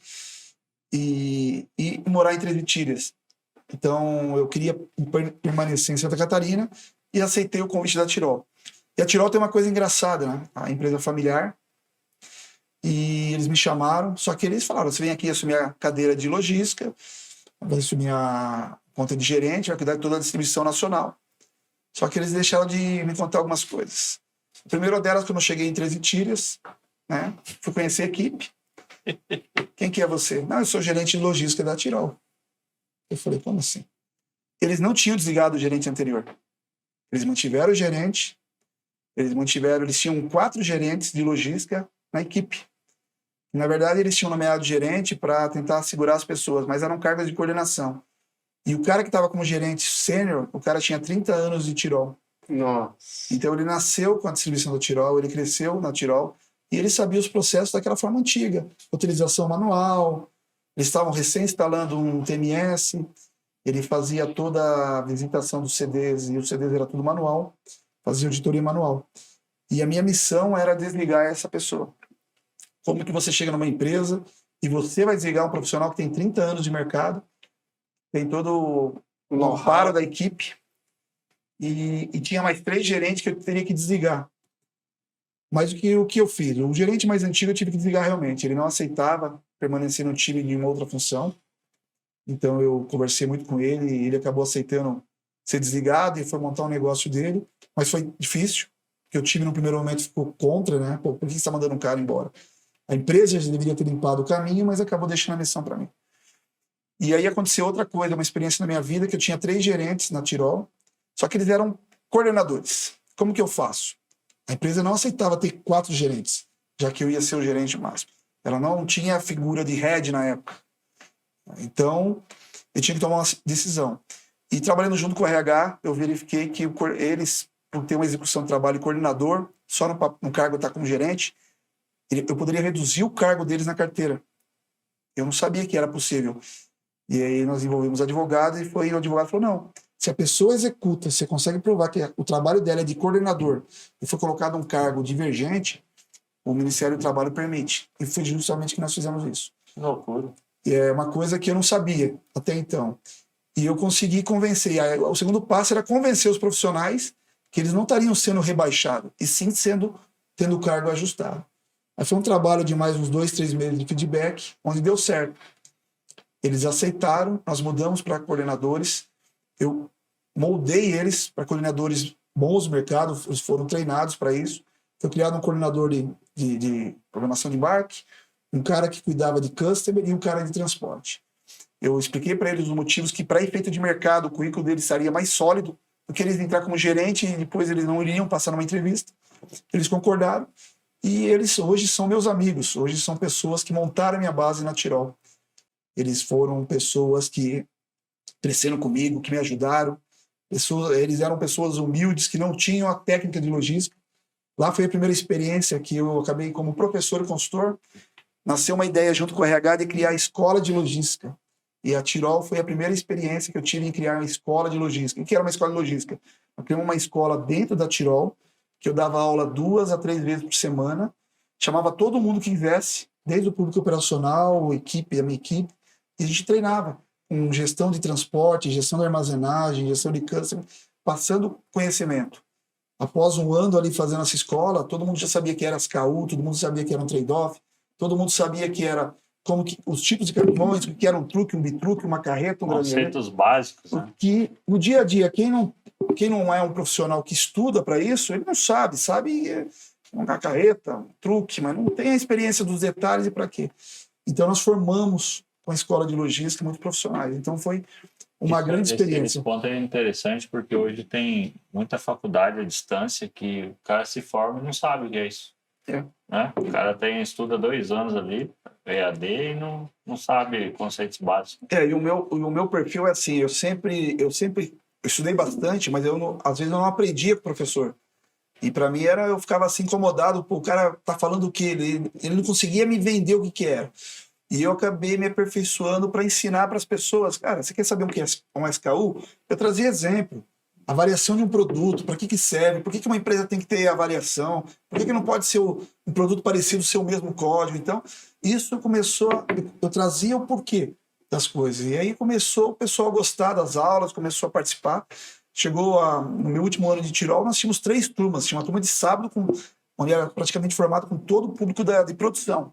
e morar em Três Itírias. Então, eu queria permanecer em Santa Catarina e aceitei o convite da Tirol. E a Tirol tem uma coisa engraçada, né? A empresa familiar. E eles me chamaram, só que eles falaram: você vem aqui assumir a cadeira de logística, vai assumir a conta de gerente, vai cuidar de toda a distribuição nacional. Só que eles deixaram de me contar algumas coisas. A primeira delas, quando eu cheguei em Três Itírias, né? Fui conhecer a equipe. Quem que é você? Não, eu sou gerente de logística da Tirol. Eu falei: como assim? Eles não tinham desligado o gerente anterior. Eles mantiveram o gerente, eles tinham 4 gerentes de logística na equipe. Na verdade, eles tinham nomeado gerente para tentar segurar as pessoas, mas eram cargos de coordenação. E o cara que estava como gerente sênior, o cara tinha 30 anos de Tirol. Nossa. Então ele nasceu com a distribuição do Tirol, ele cresceu na Tirol, e ele sabia os processos daquela forma antiga. Utilização manual, eles estavam recém-instalando um TMS, ele fazia toda a visitação dos CDs, e os CDs era tudo manual, fazia auditoria manual. E a minha missão era desligar essa pessoa. Como que você chega numa empresa e você vai desligar um profissional que tem 30 anos de mercado, tem todo o amparo da equipe, e tinha mais 3 gerentes que eu teria que desligar. Mas o que eu fiz? O gerente mais antigo eu tive que desligar realmente. Ele não aceitava permanecer no time de uma outra função. Então eu conversei muito com ele e ele acabou aceitando ser desligado e foi montar um negócio dele. Mas foi difícil, porque o time no primeiro momento ficou contra, né? Pô, por que você está mandando um cara embora? A empresa já deveria ter limpado o caminho, mas acabou deixando a missão para mim. E aí aconteceu outra coisa, uma experiência na minha vida, que eu tinha 3 gerentes na Tirol, só que eles eram coordenadores. Como que eu faço? A empresa não aceitava ter 4 gerentes, já que eu ia ser o gerente máximo. Ela não tinha a figura de head na época. Então, eu tinha que tomar uma decisão. E trabalhando junto com o RH, eu verifiquei que eles, por ter uma execução de trabalho coordenador, só no cargo estar como gerente, eu poderia reduzir o cargo deles na carteira. Eu não sabia que era possível. E aí nós envolvemos advogado e o advogado falou, não, se a pessoa executa, você consegue provar que o trabalho dela é de coordenador e foi colocado um cargo divergente, o Ministério do Trabalho permite. E foi justamente que nós fizemos isso. Que loucura. E é uma coisa que eu não sabia até então. E eu consegui convencer. E aí, o segundo passo era convencer os profissionais que eles não estariam sendo rebaixados, e sim tendo o cargo ajustado. Aí foi um trabalho de mais uns 2, 3 meses de feedback, onde deu certo. Eles aceitaram, nós mudamos para coordenadores, eu moldei eles para coordenadores bons do mercado, eles foram treinados para isso. Foi criado um coordenador de programação de embarque, um cara que cuidava de customer e um cara de transporte. Eu expliquei para eles os motivos que, para efeito de mercado, o currículo deles seria mais sólido, porque eles entrar como gerente e depois eles não iriam passar numa entrevista. Eles concordaram e eles hoje são meus amigos, hoje são pessoas que montaram a minha base na Tirol. Eles foram pessoas que cresceram comigo, que me ajudaram. Eles eram pessoas humildes que não tinham a técnica de logística. Lá foi a primeira experiência que eu acabei como professor e consultor. Nasceu uma ideia junto com o RH de criar a escola de logística. E a Tirol foi a primeira experiência que eu tive em criar uma escola de logística. O que era uma escola de logística? Eu criei uma escola dentro da Tirol, que eu dava aula 2 a 3 vezes por semana, chamava todo mundo que quisesse, desde o público operacional, a minha equipe, e a gente treinava com gestão de transporte, gestão de armazenagem, gestão de customer, passando conhecimento. Após um ano ali fazendo essa escola, todo mundo já sabia que era SKU, todo mundo sabia que era um trade-off, todo mundo sabia que era os tipos de caminhões, o que era um truque, um bitruque, uma carreta, um granelete. Conceitos básicos, né? Que no dia a dia, quem não é um profissional que estuda para isso, ele não sabe uma carreta, um truque, mas não tem a experiência dos detalhes e para quê. Então nós formamos uma escola de logística muito profissionais. Então foi uma grande experiência. Esse ponto é interessante porque hoje tem muita faculdade à distância que o cara se forma e não sabe o que é isso. Né? O cara estuda 2 anos ali, EAD, e não sabe conceitos básicos. E o meu perfil é assim, eu estudei bastante, mas às vezes eu não aprendia com o professor. E para mim eu ficava assim incomodado, o cara tá falando o quê? Ele não conseguia me vender o que era. E eu acabei me aperfeiçoando para ensinar para as pessoas. Cara, você quer saber o que é um SKU? Eu trazia exemplo. A variação de um produto, para que serve? Por que uma empresa tem que ter a variação? Por que não pode ser um produto parecido ser o mesmo código? Então, isso começou... Eu trazia o porquê das coisas. E aí começou o pessoal a gostar das aulas, começou a participar. No meu último ano de Tirol, nós tínhamos 3 turmas. Tinha uma turma de sábado, onde era praticamente formada com todo o público de produção.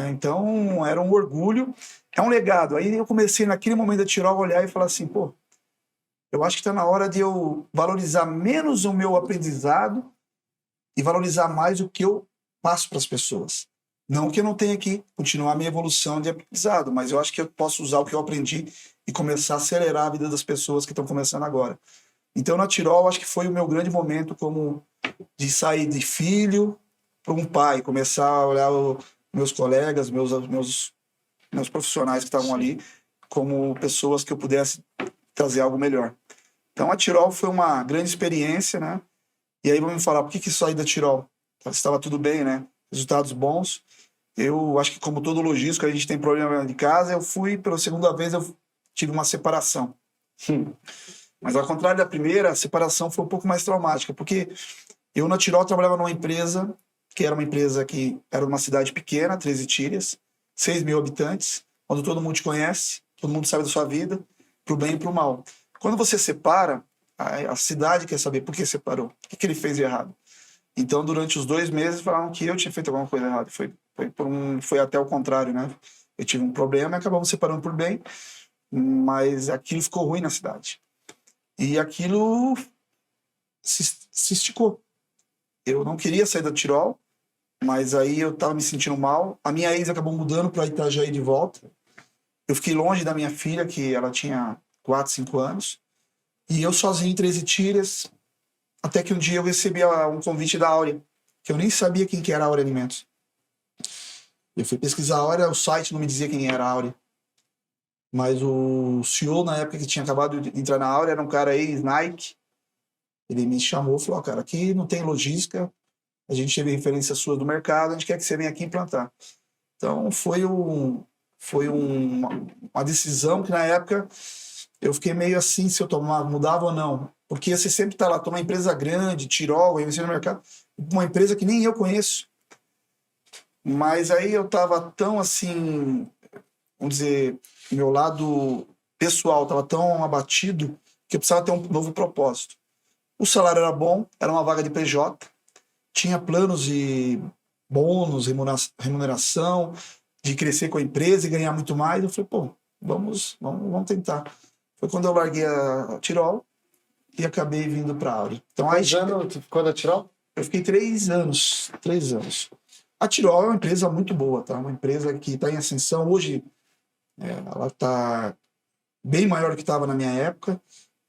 Então, era um orgulho, é um legado. Aí eu comecei, naquele momento da Tirol, a olhar e falar assim, pô, eu acho que está na hora de eu valorizar menos o meu aprendizado e valorizar mais o que eu passo para as pessoas. Não que eu não tenha que continuar a minha evolução de aprendizado, mas eu acho que eu posso usar o que eu aprendi e começar a acelerar a vida das pessoas que estão começando agora. Então, na Tirol, acho que foi o meu grande momento de sair de filho para um pai, começar a olhar meus colegas, meus profissionais que estavam ali, como pessoas que eu pudesse trazer algo melhor. Então, a Tirol foi uma grande experiência, né? E aí, vamos me falar, por que saí da Tirol? Estava tudo bem, né? Resultados bons. Eu acho que, como todo logístico, a gente tem problema de casa. Eu fui, pela segunda vez, eu tive uma separação. Mas, ao contrário da primeira, a separação foi um pouco mais traumática, porque eu, na Tirol, trabalhava numa empresa que era uma cidade pequena, 13 Tílias, 6 mil habitantes, onde todo mundo te conhece, todo mundo sabe da sua vida, pro bem e pro mal. Quando você separa, a cidade quer saber por que separou, o que ele fez de errado. Então, durante os 2 meses, falaram que eu tinha feito alguma coisa errada. Foi até o contrário, né? Eu tive um problema e acabamos separando por bem, mas aquilo ficou ruim na cidade. E aquilo se esticou. Eu não queria sair da Tirol, mas aí eu estava me sentindo mal. A minha ex acabou mudando para Itajaí de volta. Eu fiquei longe da minha filha, que ela tinha 4, 5 anos. E eu sozinho em 13 Itilhas, até que um dia eu recebi um convite da Áurea, que eu nem sabia quem que era a Áurea Alimentos. Eu fui pesquisar a Áurea, o site não me dizia quem era a Áurea. Mas o CEO, na época que tinha acabado de entrar na Áurea, era um cara ex-Nike. Ele me chamou e falou, cara, aqui não tem logística, a gente teve referência sua do mercado, a gente quer que você venha aqui implantar. Então foi uma decisão que na época eu fiquei meio assim se eu mudava ou não. Porque você sempre está lá, uma empresa grande, Tirol, investir no mercado, uma empresa que nem eu conheço. Mas aí eu estava tão assim, vamos dizer, meu lado pessoal estava tão abatido que eu precisava ter um novo propósito. O salário era bom, era uma vaga de PJ, tinha planos de bônus, remuneração, de crescer com a empresa e ganhar muito mais. Eu falei, pô, vamos tentar. Foi quando eu larguei a Tirol e acabei vindo para a Áurea. Então, Quantos anos tu ficou na Tirol? Eu fiquei 3 anos. 3 anos. A Tirol é uma empresa muito boa, tá? Uma empresa que está em ascensão. Hoje, ela está bem maior do que estava na minha época.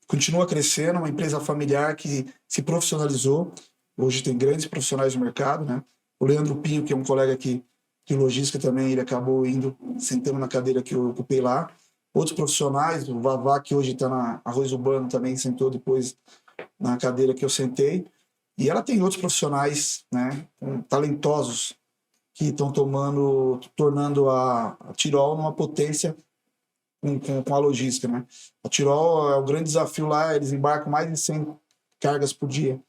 Continua crescendo, uma empresa familiar que se profissionalizou. Hoje tem grandes profissionais no mercado, né? O Leandro Pinho, que é um colega aqui de logística também, ele acabou sentando na cadeira que eu ocupei lá. Outros profissionais, o Vavá, que hoje está na Arroz Urbano, também sentou depois na cadeira que eu sentei. E ela tem outros profissionais, né, talentosos, que estão tornando a Tirol numa potência com a logística, né? A Tirol é o grande desafio lá, eles embarcam mais de 100 cargas por dia.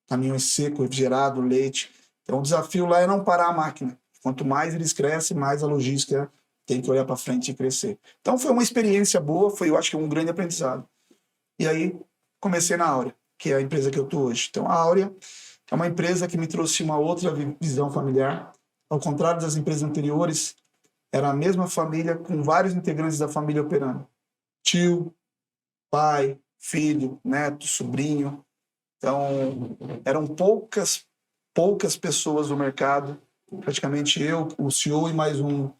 Caminhões secos, refrigerado, leite. Então o desafio lá é não parar a máquina. Quanto mais eles crescem, mais a logística tem que olhar para frente e crescer. Então foi uma experiência boa, foi, eu acho que um grande aprendizado. E aí comecei na Áurea, que é a empresa que eu estou hoje. Então a Áurea é uma empresa que me trouxe uma outra visão familiar. Ao contrário das empresas anteriores, era a mesma família com vários integrantes da família operando. Tio, pai, filho, neto, sobrinho. Então eram poucas pessoas no mercado. Praticamente eu, o CEO e mais um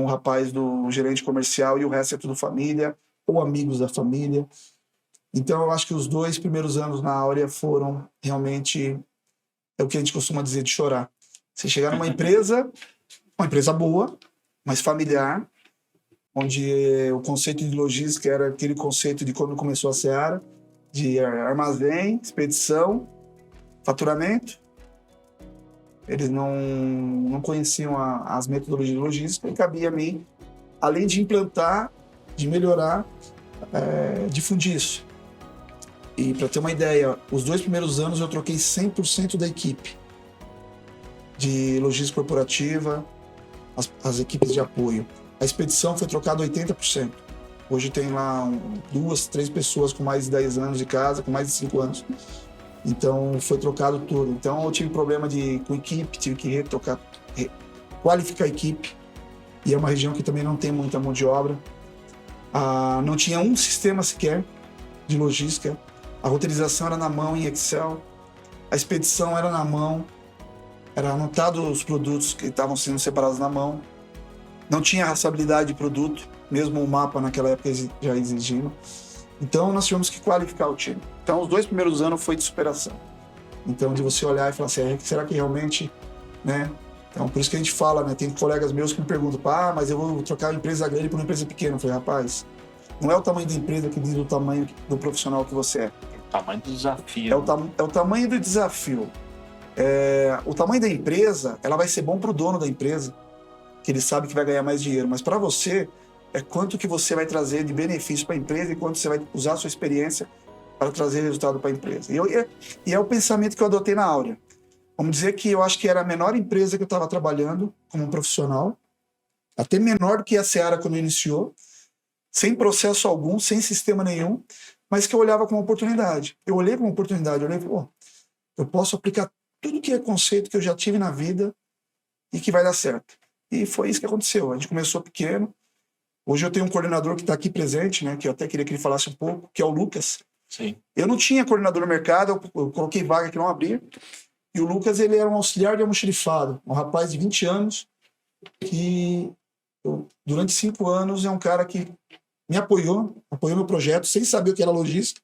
rapaz do gerente comercial, e o resto é tudo família ou amigos da família. Então eu acho que os 2 primeiros anos na Áurea foram realmente, é o que a gente costuma dizer, de chorar. Você chegar numa empresa boa, mas familiar, onde o conceito de logística era aquele conceito de quando começou a Seara, de armazém, expedição, faturamento. Eles não conheciam as metodologias de logística, e cabia a mim, além de implantar, de melhorar, difundir isso. E para ter uma ideia, os 2 primeiros anos eu troquei 100% da equipe de logística corporativa, as equipes de apoio. A expedição foi trocada 80%. Hoje tem lá 2, 3 pessoas com mais de 10 anos de casa, com mais de 5 anos. Então foi trocado tudo. Então eu tive problema com equipe, tive que qualificar a equipe. E é uma região que também não tem muita mão de obra. Não tinha um sistema sequer de logística. A roteirização era na mão em Excel. A expedição era na mão. Era anotado os produtos que estavam sendo separados na mão. Não tinha rastreabilidade de produto, mesmo o mapa naquela época já exigindo. Então nós tivemos que qualificar o time. Então os 2 primeiros anos foi de superação. Então de você olhar e falar assim, será que realmente, né? Então por isso que a gente fala, né? Tem colegas meus que me perguntam, mas eu vou trocar uma empresa grande por uma empresa pequena. Eu falei, rapaz, não é o tamanho da empresa que diz o tamanho do profissional que você é. O tamanho do desafio. É o tamanho do desafio. O tamanho da empresa, ela vai ser bom para o dono da empresa, que ele sabe que vai ganhar mais dinheiro, mas para você é quanto que você vai trazer de benefício para a empresa e quanto você vai usar a sua experiência para trazer resultado para a empresa. E é o pensamento que eu adotei na Áurea. Vamos dizer que eu acho que era a menor empresa que eu estava trabalhando como profissional, até menor do que a Seara quando iniciou, sem processo algum, sem sistema nenhum, mas que eu olhava como oportunidade. Eu olhei como oportunidade, eu olhei, eu posso aplicar tudo que é conceito que eu já tive na vida e que vai dar certo. E foi isso que aconteceu. A gente começou pequeno. Hoje eu tenho um coordenador que está aqui presente, né, que eu até queria que ele falasse um pouco, que é o Lucas. Sim. Eu não tinha coordenador no mercado, eu coloquei vaga que não abria. E o Lucas, ele era um auxiliar de almoxarifado, um rapaz de 20 anos, que durante 5 anos, é um cara que me apoiou meu projeto, sem saber o que era logística,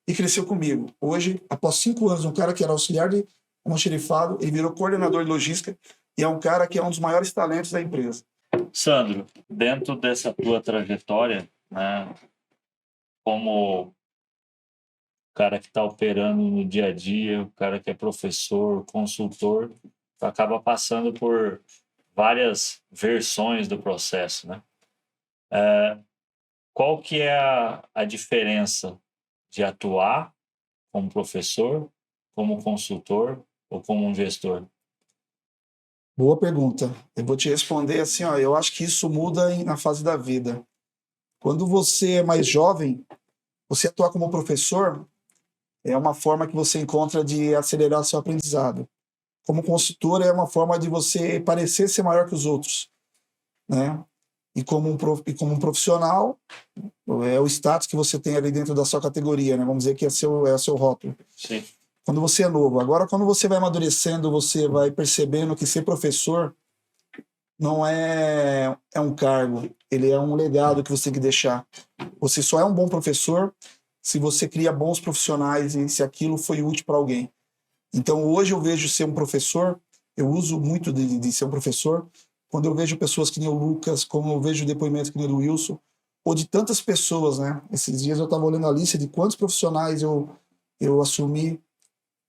e cresceu comigo. Hoje, após 5 anos, um cara que era auxiliar de almoxarifado, ele virou coordenador de logística, e é um cara que é um dos maiores talentos da empresa. Sandro, dentro dessa tua trajetória, né, como cara que está operando no dia a dia, o cara que é professor, consultor, acaba passando por várias versões do processo, né? Qual que é a diferença de atuar como professor, como consultor ou como um gestor? Boa pergunta. Eu vou te responder assim, ó, eu acho que isso muda na fase da vida. Quando você é mais jovem, você atuar como professor é uma forma que você encontra de acelerar seu aprendizado. Como consultor é uma forma de você parecer ser maior que os outros, né? E como um profissional, é o status que você tem ali dentro da sua categoria, né? Vamos dizer que é o seu rótulo. Sim. Quando você é novo. Agora, quando você vai amadurecendo, você vai percebendo que ser professor não é um cargo, ele é um legado que você tem que deixar. Você só é um bom professor se você cria bons profissionais e se aquilo foi útil para alguém. Então, hoje eu vejo ser um professor, eu uso muito de ser um professor, quando eu vejo pessoas que nem o Lucas, como eu vejo depoimentos que nem o do Wilson, ou de tantas pessoas, né? Esses dias eu estava olhando a lista de quantos profissionais eu assumi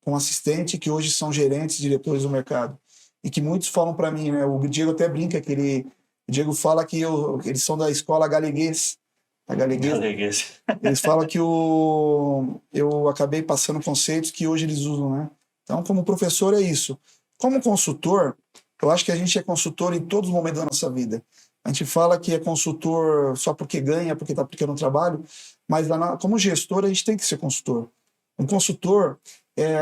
com assistente que hoje são gerentes, diretores do mercado. E que muitos falam para mim, né? O Diego até brinca que o Diego fala que eles são da escola galeguês. A galeguês. Eles falam que eu acabei passando conceitos que hoje eles usam, né? Então, como professor é isso. Como consultor, eu acho que a gente é consultor em todos os momentos da nossa vida. A gente fala que é consultor só porque ganha, porque está aplicando um trabalho, mas como gestor a gente tem que ser consultor. Um consultor,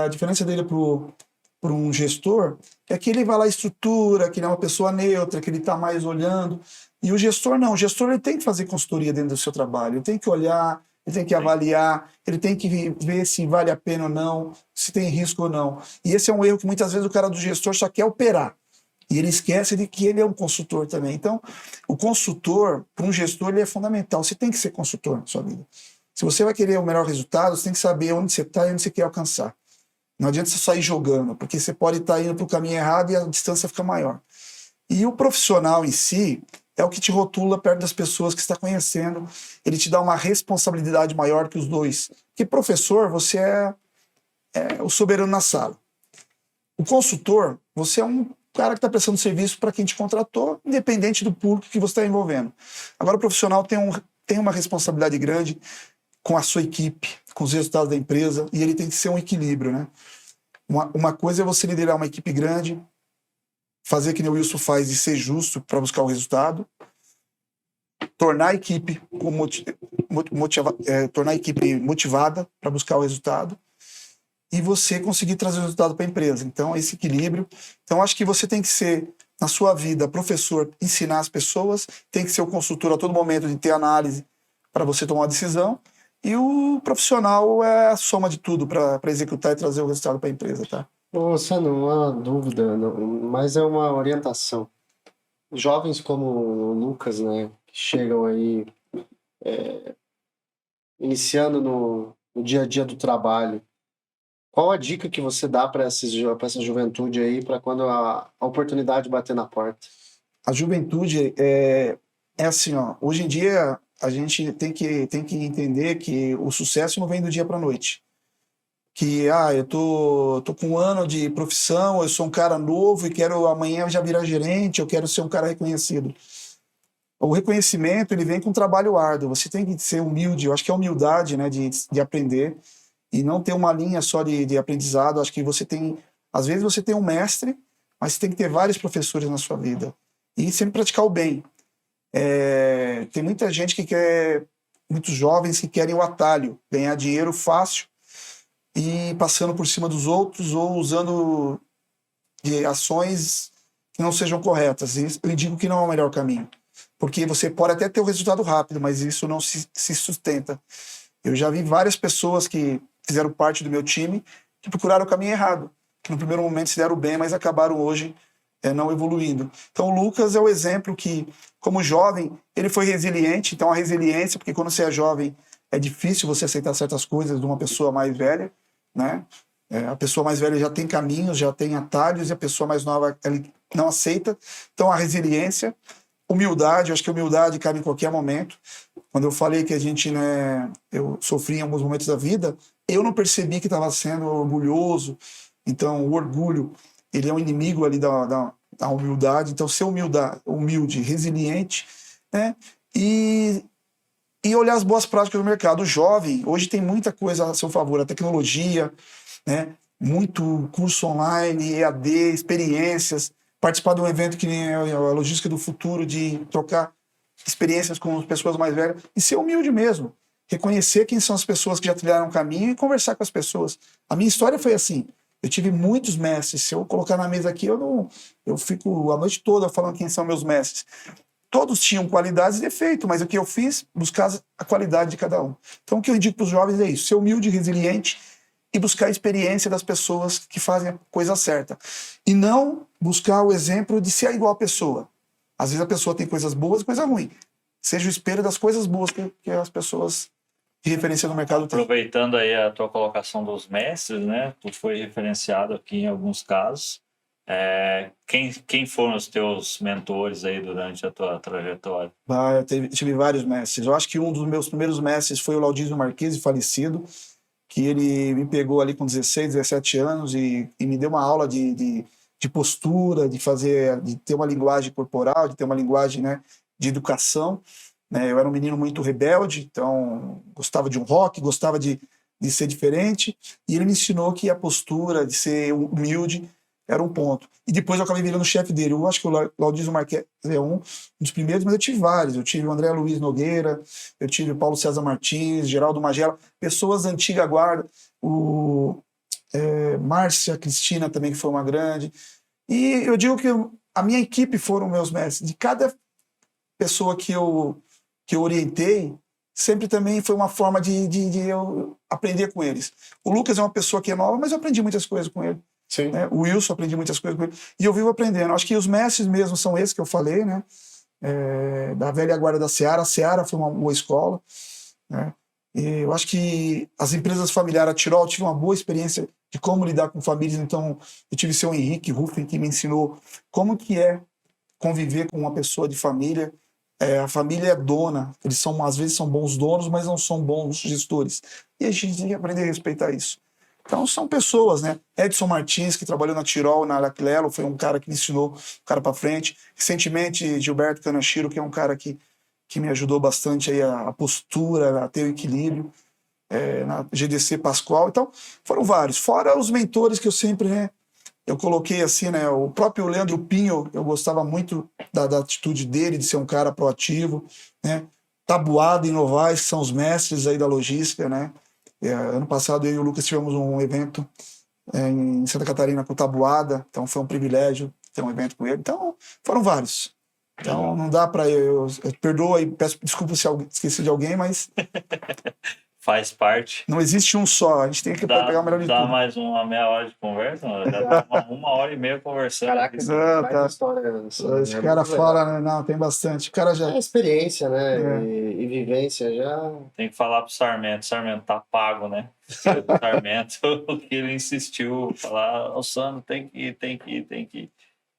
a diferença dele para um gestor é que ele vai lá e estrutura, que ele é uma pessoa neutra, que ele está mais olhando. E o gestor não. O gestor ele tem que fazer consultoria dentro do seu trabalho. Ele tem que olhar, ele tem que avaliar, ele tem que ver se vale a pena ou não, se tem risco ou não. E esse é um erro que muitas vezes o cara do gestor só quer operar. E ele esquece de que ele é um consultor também. Então, o consultor, para um gestor, ele é fundamental. Você tem que ser consultor na sua vida. Se você vai querer o melhor resultado, você tem que saber onde você está e onde você quer alcançar. Não adianta você sair jogando, porque você pode estar indo para o caminho errado e a distância fica maior. E o profissional em si é o que te rotula perto das pessoas que você está conhecendo. Ele te dá uma responsabilidade maior que os dois. Porque professor, você é o soberano na sala. O consultor, você é um cara que está prestando serviço para quem te contratou, independente do público que você está envolvendo. Agora, o profissional tem uma responsabilidade grande com a sua equipe, com os resultados da empresa, e ele tem que ser um equilíbrio, né? Uma coisa é você liderar uma equipe grande, fazer que nem o Wilson faz e ser justo para buscar o resultado, tornar a equipe motivada para buscar o resultado, e você conseguir trazer o resultado para a empresa. Então, esse equilíbrio. Então, acho que você tem que ser, na sua vida, professor, ensinar as pessoas, tem que ser o consultor a todo momento de ter análise para você tomar uma decisão, e o profissional é a soma de tudo para executar e trazer o resultado para a empresa, tá? Nossa, não há dúvida, mas é uma orientação. Jovens como o Lucas, né, que chegam aí iniciando no dia a dia do trabalho, qual a dica que você dá para essa juventude aí, para quando a oportunidade bater na porta? A juventude é assim, ó, hoje em dia a gente tem que entender que o sucesso não vem do dia para a noite. Que, eu tô com 1 ano de profissão, eu sou um cara novo e quero amanhã já virar gerente, eu quero ser um cara reconhecido. O reconhecimento, ele vem com trabalho árduo, você tem que ser humilde, eu acho que é humildade, né, de aprender e não ter uma linha só de aprendizado. Acho que às vezes você tem um mestre, mas você tem que ter vários professores na sua vida e sempre praticar o bem. Tem muita gente muitos jovens que querem o atalho, ganhar dinheiro fácil e passando por cima dos outros ou usando de ações que não sejam corretas. E eu digo que não é o melhor caminho, porque você pode até ter o resultado rápido, mas isso não se sustenta. Eu já vi várias pessoas que fizeram parte do meu time que procuraram o caminho errado, que no primeiro momento se deram bem, mas acabaram hoje não evoluindo. Então o Lucas é o exemplo que, como jovem, ele foi resiliente. Então a resiliência, porque quando você é jovem é difícil você aceitar certas coisas de uma pessoa mais velha, né? A pessoa mais velha já tem caminhos, já tem atalhos, e a pessoa mais nova ela não aceita. Então a resiliência, humildade, eu acho que a humildade cabe em qualquer momento. Quando eu falei que a gente, né, eu sofri em alguns momentos da vida, eu não percebi que estava sendo orgulhoso. Então o orgulho, ele é um inimigo ali da humildade. Então ser humilde, resiliente, né? E olhar as boas práticas do mercado. O jovem, hoje tem muita coisa a seu favor, a tecnologia, né? Muito curso online, EAD, experiências, participar de um evento que nem a Logística do Futuro, de trocar experiências com as pessoas mais velhas e ser humilde mesmo. Reconhecer quem são as pessoas que já trilharam o caminho e conversar com as pessoas. A minha história foi assim. Eu tive muitos mestres. Se eu colocar na mesa aqui, eu fico a noite toda falando quem são meus mestres. Todos tinham qualidades e defeitos, mas o que eu fiz, buscar a qualidade de cada um. Então, o que eu indico para os jovens é isso: ser humilde, resiliente e buscar a experiência das pessoas que fazem a coisa certa. E não buscar o exemplo de ser igual a pessoa. Às vezes a pessoa tem coisas boas e coisas ruins. Seja o espelho das coisas boas que as pessoas de referência no mercado têm. Aproveitando aí a tua colocação dos mestres, né? Tu foi referenciado aqui em alguns casos. Quem foram os teus mentores aí durante a tua trajetória? Eu tive vários mestres. Eu acho que um dos meus primeiros mestres foi o Laudísio Marquesi, falecido, que ele me pegou ali com 16, 17 anos e me deu uma aula de postura, de ter uma linguagem corporal, de ter uma linguagem, né, de educação. Né? Eu era um menino muito rebelde, então gostava de um rock, gostava de ser diferente, e ele me ensinou que a postura, de ser humilde, era um ponto. E depois eu acabei virando chefe dele. Eu acho que o Laudísio Marquesi é um dos primeiros, mas eu tive vários. Eu tive o André Luiz Nogueira, eu tive o Paulo César Martins, Geraldo Magela, pessoas da antiga guarda, Márcia Cristina também, que foi uma grande. E eu digo que a minha equipe foram meus mestres. De cada pessoa que eu orientei, sempre também foi uma forma de eu aprender com eles. O Lucas é uma pessoa que é nova, mas eu aprendi muitas coisas com ele. Sim. Né? O Wilson, aprendi muitas coisas com ele. E eu vivo aprendendo. Acho que os mestres mesmo são esses que eu falei, né? Da velha guarda da Seara. A Seara foi uma boa escola. Né? E eu acho que as empresas familiares, a Tirol, eu tive uma boa experiência de como lidar com famílias. Então, eu tive o seu Henrique Ruffen, que me ensinou como que é conviver com uma pessoa de família. A família é dona. Eles às vezes são bons donos, mas não são bons gestores. E a gente tem que aprender a respeitar isso. Então são pessoas, né? Edson Martins, que trabalhou na Tirol, na Laclelo, foi um cara que me ensinou o cara para frente. Recentemente, Gilberto Canachiro, que é um cara que me ajudou bastante aí a postura, a ter o equilíbrio. Na GDC Pascoal. Então, foram vários. Fora os mentores que eu sempre, né? Eu coloquei assim, né? O próprio Leandro Pinho, eu gostava muito da atitude dele, de ser um cara proativo, né? Tabuada e Novaes, que são os mestres aí da logística, né? Ano passado eu e o Lucas tivemos um evento em Santa Catarina com Tabuada, então foi um privilégio ter um evento com ele. Então, foram vários. Então, não dá para eu perdoa e peço desculpa se esqueci de alguém, mas Faz parte. não existe um só, a gente tem que pegar o melhor de tudo. Dá mais uma meia hora de conversa, mano. Já tá uma hora e meia conversando. Caraca, tá. História. Esse cara fala, né? Não, tem bastante. O cara já. É experiência, né? E vivência já. Tem que falar pro Sarmento. Sarmento tá pago, né? O Sarmento, que ele insistiu, falar, o Sandro tem que ir.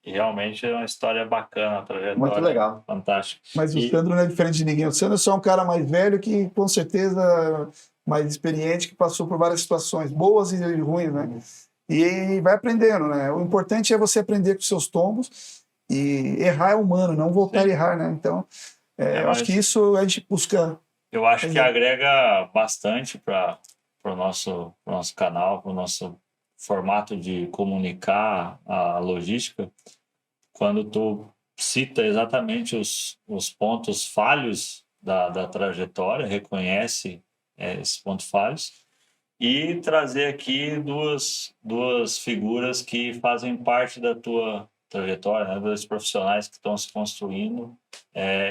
E realmente é uma história bacana, a trajetória. Muito legal. Fantástica. Mas o Sandro não é diferente de ninguém. O Sandro é só um cara mais velho que, com certeza, mais experiente, que passou por várias situações, boas e ruins, né? E vai aprendendo, né? O importante é você aprender com seus tombos, e errar é humano, não voltar a errar, né? Então, eu acho que isso a gente busca. Eu acho que agrega bastante para o nosso canal, para o nosso formato de comunicar a logística, quando tu cita exatamente os pontos falhos da trajetória, reconhece esses pontos falhos, e trazer aqui duas figuras que fazem parte da tua trajetória, né? Dois profissionais que estão se construindo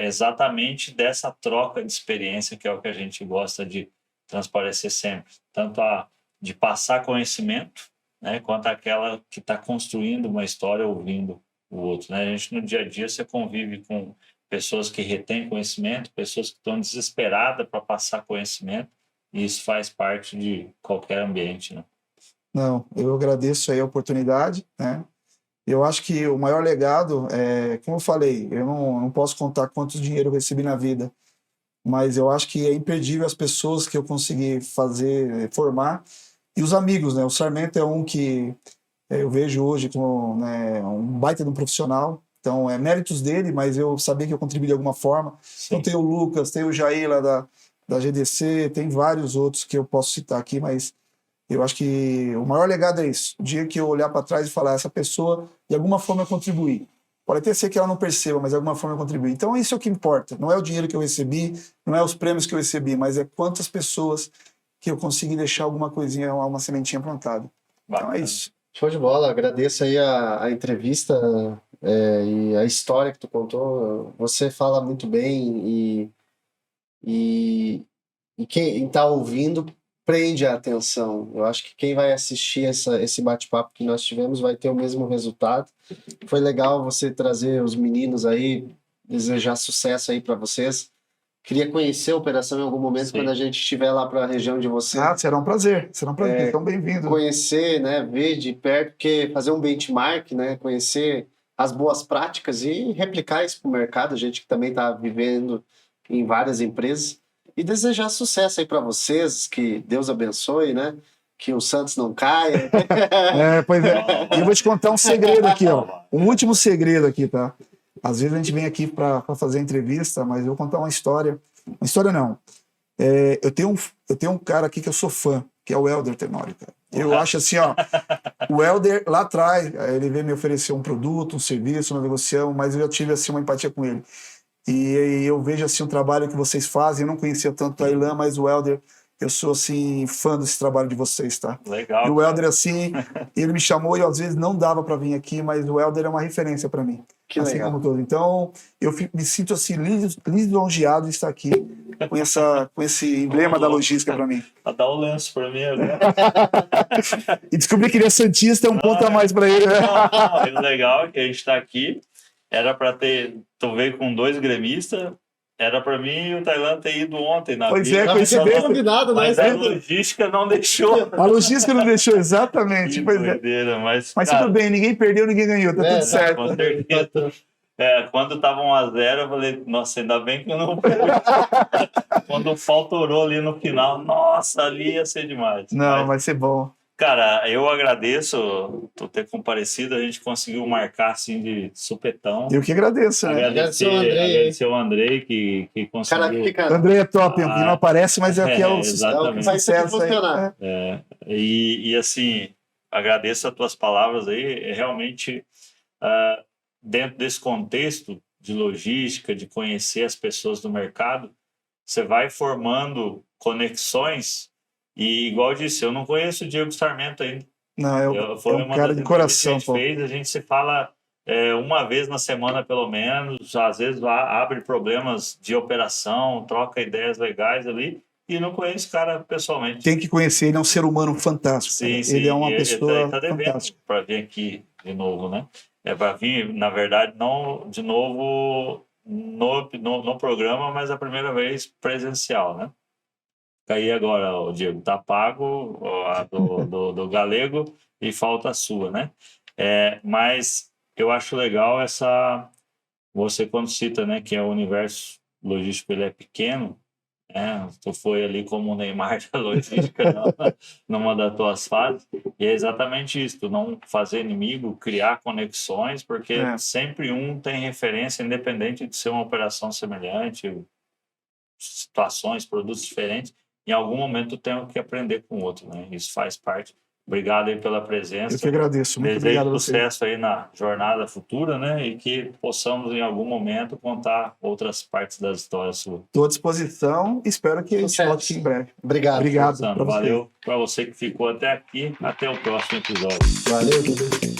exatamente dessa troca de experiência, que é o que a gente gosta de transparecer sempre, tanto de passar conhecimento, né, quanto aquela que está construindo uma história ouvindo o outro, né? A gente, no dia a dia, você convive com pessoas que retêm conhecimento, pessoas que estão desesperadas para passar conhecimento, e isso faz parte de qualquer ambiente, né? Não, eu agradeço aí a oportunidade, né? Eu acho que o maior legado é, como eu falei, eu não posso contar quanto dinheiro eu recebi na vida, mas eu acho que é imperdível as pessoas que eu consegui fazer, formar, e os amigos, né? O Sarmento é um que eu vejo hoje como, né, um baita de um profissional, então é méritos dele, mas eu sabia que eu contribuí de alguma forma. Sim. Então tem o Lucas, tem o Jair lá da GDC, tem vários outros que eu posso citar aqui, mas eu acho que o maior legado é isso. O dia que eu olhar para trás e falar, essa pessoa, de alguma forma eu contribuí. Pode até ser que ela não perceba, mas de alguma forma eu contribuí. Então isso é o que importa. Não é o dinheiro que eu recebi, não é os prêmios que eu recebi, mas é quantas pessoas que eu consegui deixar alguma coisinha, uma sementinha plantada. Então é isso. Show de bola. Agradeço aí a entrevista e a história que tu contou. Você fala muito bem e quem está ouvindo prende a atenção. Eu acho que quem vai assistir esse bate-papo que nós tivemos vai ter o mesmo resultado. Foi legal você trazer os meninos aí, desejar sucesso aí para vocês. Queria conhecer a operação em algum momento. Sim. Quando a gente estiver lá para a região de vocês. Ah, será um prazer. Estão bem-vindos. Conhecer, né, ver de perto, porque fazer um benchmark, né, conhecer as boas práticas e replicar isso para o mercado, a gente que também está vivendo em várias empresas. E desejar sucesso aí para vocês, que Deus abençoe, né? Que o Santos não caia. Pois é. E eu vou te contar um segredo aqui, ó. Um último segredo aqui, tá? Às vezes a gente vem aqui para fazer entrevista, mas eu vou contar uma história. Uma história não. Eu tenho um cara aqui que eu sou fã, que é o Helder Tenório, cara. Eu acho assim, ó, o Helder lá atrás, ele veio me oferecer um produto, um serviço, uma negociação, mas eu já tive assim uma empatia com ele. E eu vejo assim o trabalho que vocês fazem. Eu não conhecia tanto a Ilan, mas o Helder, eu sou assim fã desse trabalho de vocês, tá? Legal. E o Helder assim, ele me chamou e às vezes não dava para vir aqui, mas o Helder é uma referência para mim. Que assim legal. Como todo. Então eu me sinto assim lisonjeado de estar aqui com esse emblema da logística para mim. Dá o lenço para mim agora. E descobri que ele é santista, é um ponto a mais para ele. Não, legal que a gente está aqui. Era para ter, tu veio com 2 gremistas, era para mim e o Tailan ter ido ontem na Pois é, coincidência. Convidado, mas a logística não deixou. A logística não deixou, exatamente. Que pois doideira, mas cara, tudo bem, ninguém perdeu, ninguém ganhou, tá tudo certo. Com certeza. Quando tava 1-0, eu falei, nossa, ainda bem que eu não fui. Quando o pau torou ali no final, nossa, ali ia ser demais. Não, vai ser bom. Cara, eu agradeço tu ter comparecido, a gente conseguiu marcar assim de supetão. Eu que agradeço, né? Agradecer o Andrei que conseguiu. O Andrei é top, que não aparece, mas é o que é o sucesso funcionar. E assim, agradeço as tuas palavras aí, realmente dentro desse contexto de logística, de conhecer as pessoas do mercado, você vai formando conexões. E igual eu disse, eu não conheço o Diego Sarmento ainda. Não, foi um cara de coração. A gente se fala uma vez na semana pelo menos, às vezes abre problemas de operação, troca ideias legais ali, e não conheço o cara pessoalmente. Tem que conhecer, ele é um ser humano fantástico. Sim, ele é uma pessoa ele tá devendo fantástica. Para vir aqui de novo, né? Para vir, na verdade, não de novo no programa, mas a primeira vez presencial, né? Aí agora, o Diego, tá pago a do Galego e falta a sua, né? Mas eu acho legal você quando cita, né, que o universo logístico ele é pequeno, né? Tu foi ali como o Neymar da logística numa das tuas fases, e é exatamente isso, tu não fazer inimigo, criar conexões, porque sempre um tem referência, independente de ser uma operação semelhante, situações, produtos diferentes. Em algum momento tenho que aprender com o outro, né? Isso faz parte. Obrigado aí pela presença. Eu que agradeço. Muito obrigado a você. Sucesso aí na jornada futura, né? E que possamos em algum momento contar outras partes das histórias suas. Estou à disposição. Espero que a gente volte em breve. Obrigado. Valeu para você que ficou até aqui. Até o próximo episódio. Valeu.